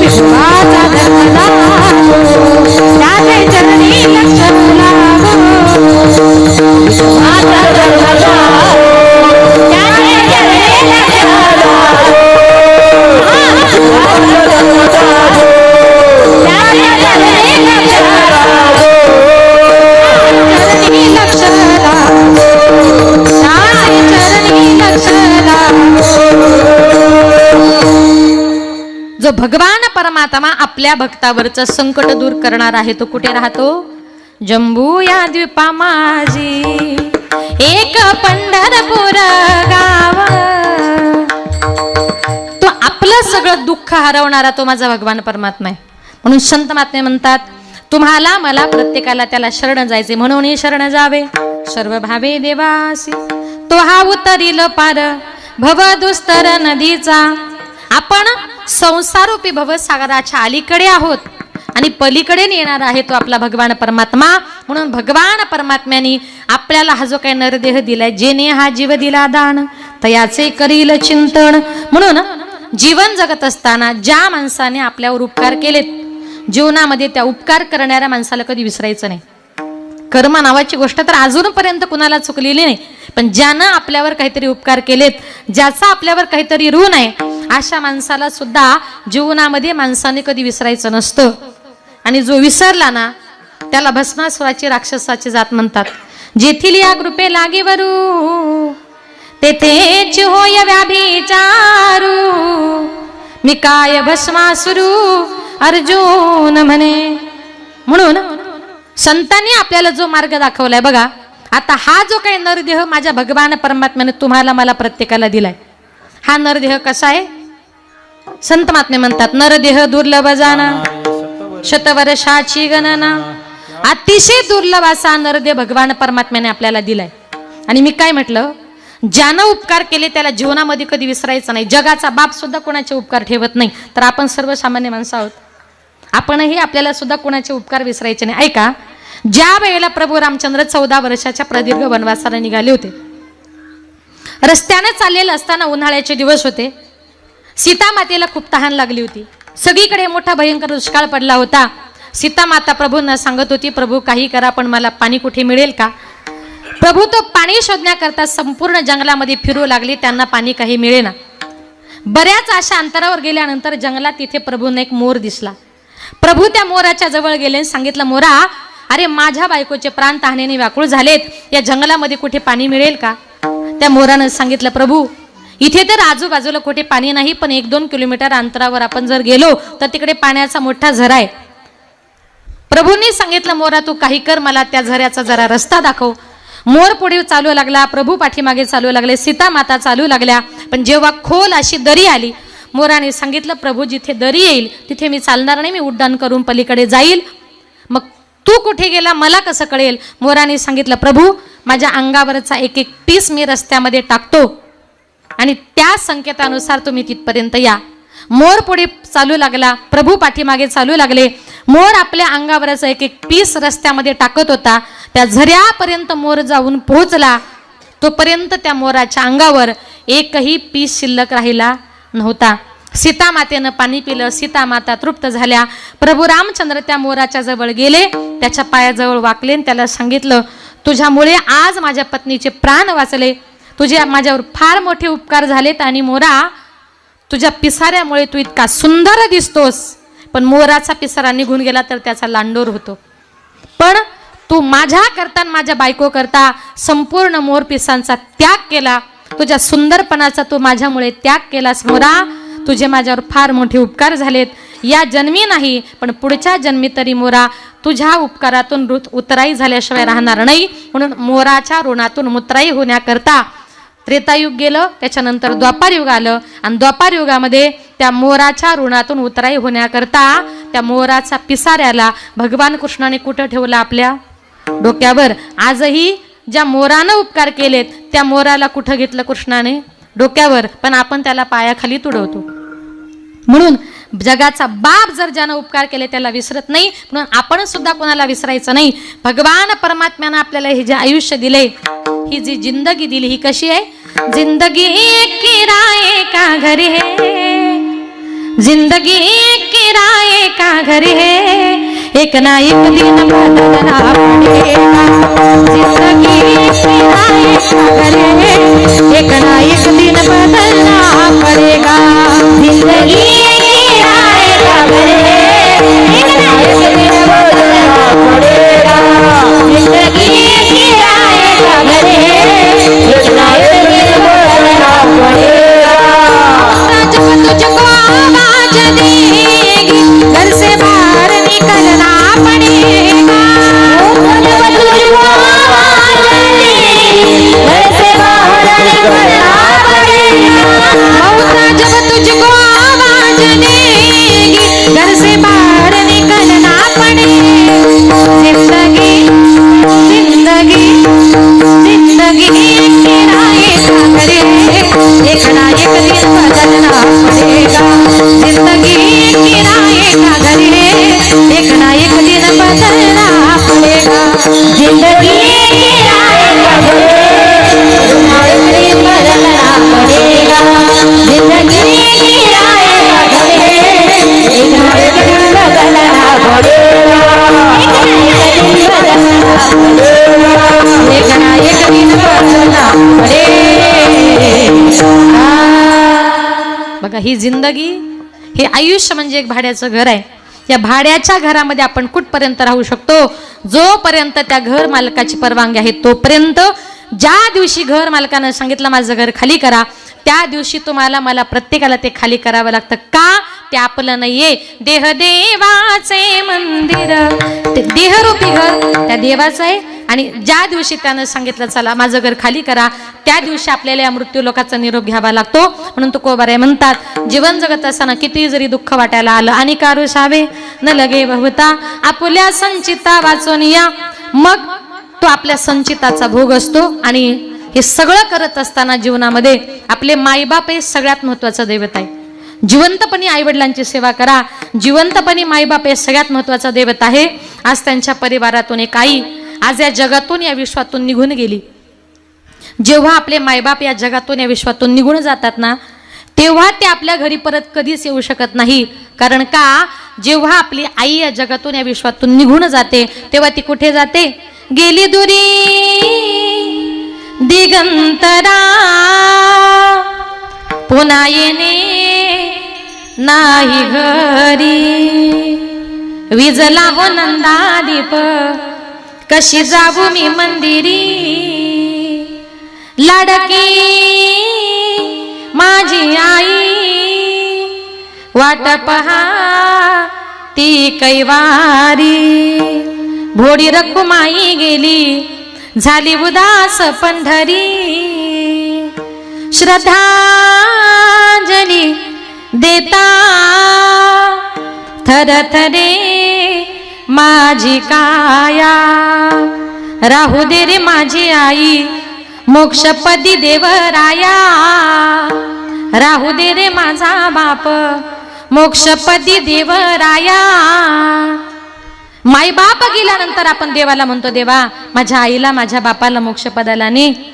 विश्वाचा धर्म लागो, त्याचे चरणी लक्ष लागो, विश्वाचा धर्म लागो, त्याचे चरणी लक्ष लागो, विश्वाचा धर्म लागो, त्याचे चरणी लक्ष लागो, चरणी लक्ष लागो, त्याचे चरणी लक्ष लागो. जो भगवान परमात्मा आपल्या भक्तावरचं संकट दूर करणार आहे तो कुठे राहतो? जंबू या द्वीपा माझी एक पंढरपूर गाव, तो आपलं सगळं दुःख हरवणारा तो माझा भगवान परमात्मा आहे. म्हणून संत महात्मे म्हणतात तुम्हाला मला प्रत्येकाला त्याला शरण जायचे, म्हणून शरण जावे सर्व भावे देवासी, तो हा उतरील पार भव दुस्तर नदीचा. आपण संसारूपी भवसागराच्या अलीकडे आहोत आणि पलीकडे येणार आहे तो आपला भगवान परमात्मा. म्हणून भगवान परमात्म्याने आपल्याला हा जो काही नरदेह दिलाय, जेने हा जीव दिला दान तयाचे करील चिंतन. म्हणून जीवन जगत असताना ज्या माणसाने आपल्यावर उपकार केलेत, जीवनामध्ये त्या उपकार करणाऱ्या माणसाला कधी विसरायचं नाही. कर्म नावाची गोष्ट तर अजूनपर्यंत कुणाला चुकलेली नाही, पण ज्यानं आपल्यावर काहीतरी उपकार केलेत, ज्याचा आपल्यावर काहीतरी ऋण आहे, अशा माणसाला सुद्धा जीवनामध्ये माणसाने कधी विसरायचं नसतं. आणि जो विसरला ना त्याला भस्मासुराची राक्षसाची जात म्हणतात. जेथील या कृपे लागेवरू तेथेच होय व्याभिचारू मी काय भस्मासुरू अर्जुन म्हणे. म्हणून संतांनी आपल्याला जो मार्ग दाखवलाय बघा, आता हा जो काही नरदेह माझ्या भगवान परमात्म्याने तुम्हाला मला प्रत्येकाला दिलाय, हा नरदेह कसा आहे? संत महात्मे म्हणतात नरदेह दुर्लभ जाना शतवर्षाची गणना. अतिशय दुर्लभ असा नरदेह भगवान परमात्म्याने आपल्याला दिलाय. आणि मी काय म्हटलं, ज्यानं उपकार केले त्याला जीवनामध्ये कधी विसरायचं नाही. जगाचा बाप सुद्धा कोणाचे उपकार ठेवत नाही, तर आपण सर्वसामान्य माणसं आहोत, आपणही आपल्याला सुद्धा कोणाचे उपकार विसरायचे नाही. ऐका, ज्या वेळेला प्रभू रामचंद्र 14 वर्षाच्या प्रदीर्घ वनवासाला निघाले होते, रस्त्याने चाललेलं असताना उन्हाळ्याचे दिवस होते, सीता मातेला खूप तहान लागली होती, सगळीकडे मोठा भयंकर दुष्काळ पडला होता. सीता माता प्रभूंना सांगत होती, प्रभू काही करा पण मला पाणी कुठे मिळेल का? प्रभू तो पाणी शोधण्याकरता संपूर्ण जंगलामध्ये फिरू लागले, त्यांना पाणी काही मिळेना. बऱ्याच अशा अंतरावर गेल्यानंतर जंगलात तिथे प्रभूंना एक मोर दिसला. प्रभू त्या मोराच्या जवळ गेले आणि सांगितलं, मोरा, अरे माझ्या बायकोचे प्राण तहानेने व्याकुळ झालेत, या जंगलामध्ये कुठे पाणी मिळेल का? त्या मोरानं सांगितलं, प्रभू इथे तर आजूबाजूला कुठे पाणी नाही, पण 1-2 किलोमीटर अंतरावर आपण जर गेलो तर तिकडे पाण्याचा मोठा झरा आहे. प्रभूंनी सांगितलं, मोरा तू काही कर, मला त्या झऱ्याचा जरा रस्ता दाखव. मोर पुढे चालू लागला, प्रभू पाठीमागे चालू लागले, सीता माता चालू लागल्या. पण जेव्हा खोल अशी दरी आली, मोराने सांगितलं, प्रभू जिथे दरी येईल तिथे मी चालणार नाही, मी उड्डाण करून पलीकडे जाईल. मग तू कुठे गेला मला कसं कळेल? मोराने सांगितलं, प्रभू माझ्या अंगावरचा एक पीस मी रस्त्यामध्ये टाकतो आणि त्या संकेतानुसार तुम्ही तिथपर्यंत या. मोर पुढे चालू लागला, प्रभू पाठीमागे चालू लागले. मोर आपल्या अंगावरचा एक पीस रस्त्यामध्ये टाकत होता. त्या झऱ्यापर्यंत मोर जाऊन पोहोचला, तोपर्यंत त्या मोराच्या अंगावर एकही पीस शिल्लक राहिला नव्हता. सीता मातेनं पाणी पिलं, सीता माता तृप्त झाल्या. प्रभू रामचंद्र त्या मोराच्या जवळ गेले, त्याच्या पायाजवळ वाकले आणि त्याला सांगितलं, तुझ्यामुळे आज माझ्या पत्नीचे प्राण वाचले, तुझे माझ्यावर फार मोठे उपकार झालेत आणि मोरा तुझ्या पिसाऱ्यामुळे तू इतका सुंदर दिसतोस. पण मोराचा पिसारा निघून गेला तर त्याचा लांडोर होतो, पण तू माझ्या करता माझ्या बायको करता संपूर्ण मोर पिसांचा त्याग केला, तुझ्या सुंदरपणाचा तू माझ्यामुळे त्याग केलास. मोरा तुझे माझ्यावर फार मोठे उपकार झालेत, या जन्मी नाही पण पुढच्या जन्मी तरी मोरा तुझ्या उपकारातून उतराई झाल्याशिवाय राहणार नाही. म्हणून मोराच्या ऋणातून मुत्राई होण्याकरता त्रेतायुग गेलं, त्याच्यानंतर द्वापार युग आलं आणि द्वापार युगामध्ये त्या मोराच्या ऋणातून उतराई होण्याकरता त्या मोराचा पिसाऱ्याला भगवान कृष्णाने कुठं ठेवला? आपल्या डोक्यावर. आजही ज्या मोरानं उपकार केलेत त्या मोराला कुठं घेतलं कृष्णाने? डोक्यावर. पण आपण त्याला पायाखाली तुडवतो. म्हणून जगाचा बाप जर ज्यानं उपकार केले त्याला विसरत नाही, म्हणून आपण सुद्धा कोणाला विसरायचं नाही. भगवान परमात्म्यानं आपल्याला हे जे आयुष्य दिले, ही जी जिंदगी दिली, ही कशी आहे? जिंदगी किराए का घर है, जिंदगी किराए का घर है, एक ना एक दिन बदलना पड़ेगा. जिंदगी किराए का घर है, एक ना एक दिन बदलना पड़ेगा. जिंदगी किराए का घर है, एक ना एक दिन बदलना पड़ेगा. जिंदगी किराए का घर है, एक ना एक दिन बदलना पड़ेगा. जब तुझको आवाज देगी घर से बाहर निकलना पड़ेगा. जब तुझको आवाज देगी घर से बाहर निकलना पड़ेगा. मौसा जब तुझको आवाज देगी घर से बाहर निकलना पड़ेगा. जिंदगी जिंदगी जिंदगी किराए का घर है, एक ना एक दिन बदलना पड़ेगा. जिंदगी किराए का घर है, एक ना एक दिन बदलना पड़ेगा. जिंदगी किराए का घर है, एक ना एक दिन बदलना पड़ेगा. जिंदगी किराए का घर है, एक ना एक दिन बदलना पड़ेगा. एक ना एक दिन बदलना पड़ेगा. बघा, ही जिंदगी, हे आयुष्य म्हणजे एक भाड्याचं घर आहे. या भाड्याच्या घरामध्ये आपण कुठपर्यंत राहू शकतो? जोपर्यंत त्या घर मालकाची परवानगी आहे तोपर्यंत ज्या दिवशी घर मालकानं सांगितलं माझं घर खाली करा, त्या दिवशी तुम्हाला मला प्रत्येकाला ते खाली करावं लागतं. का? ते आपलं नाहीये, देवाचे मंदिर, ते देहरूपी घर त्या देवाचं आहे. आणि ज्या दिवशी त्यानं सांगितलं चला माझं घर खाली करा, त्या दिवशी आपल्याला या मृत्यू लोकाचा निरोप घ्यावा लागतो. म्हणून तुकोबाराय म्हणतात, जीवन जगत असताना किती जरी दुःख वाटायला आलं, आणि कारुषावे न लगे बहुता, आपल्या संचिता वाचून या. मग तो आपल्या संचिताचा भोग असतो. आणि हे सगळं करत असताना जीवनामध्ये आपले मायबाप हे सगळ्यात महत्वाचं दैवत आहे. जिवंतपणी आईवडिलांची सेवा करा. जिवंतपणी मायबाप हे सगळ्यात महत्वाचा दैवत आहे. आज त्यांच्या परिवारातून एक आई आज या जगातून या विश्वातून निघून गेली. जेव्हा आपले मायबाप या जगातून या विश्वातून निघून जातात ना, तेव्हा ते आपल्या घरी परत कधीच येऊ शकत नाही. कारण का? जेव्हा आपली आई या जगातून या विश्वातून निघून जाते, तेव्हा ती कुठे जाते? गेली दुरी दिगंतरा, पुन्हा येणे नाही घरी. विजला हो नंदादीप, कशी जाऊ मी मंदिरी. लाडकी माझी आई, वाट पहा ती कैवारी. भोडी रखुमाई गेली, झाली उदास पंढरी. श्रद्धांजली देता थरथरे माझी काया. राहू दे रे माझी आई, मोक्षपदी देवराया. राहू दे रे माझा बाप, मोक्षपदी देवराया. माई बाप गेल्यानंतर आपण देवाला म्हणतो, देवा माझ्या आईला माझ्या बापाला मोक्षपदाला ने.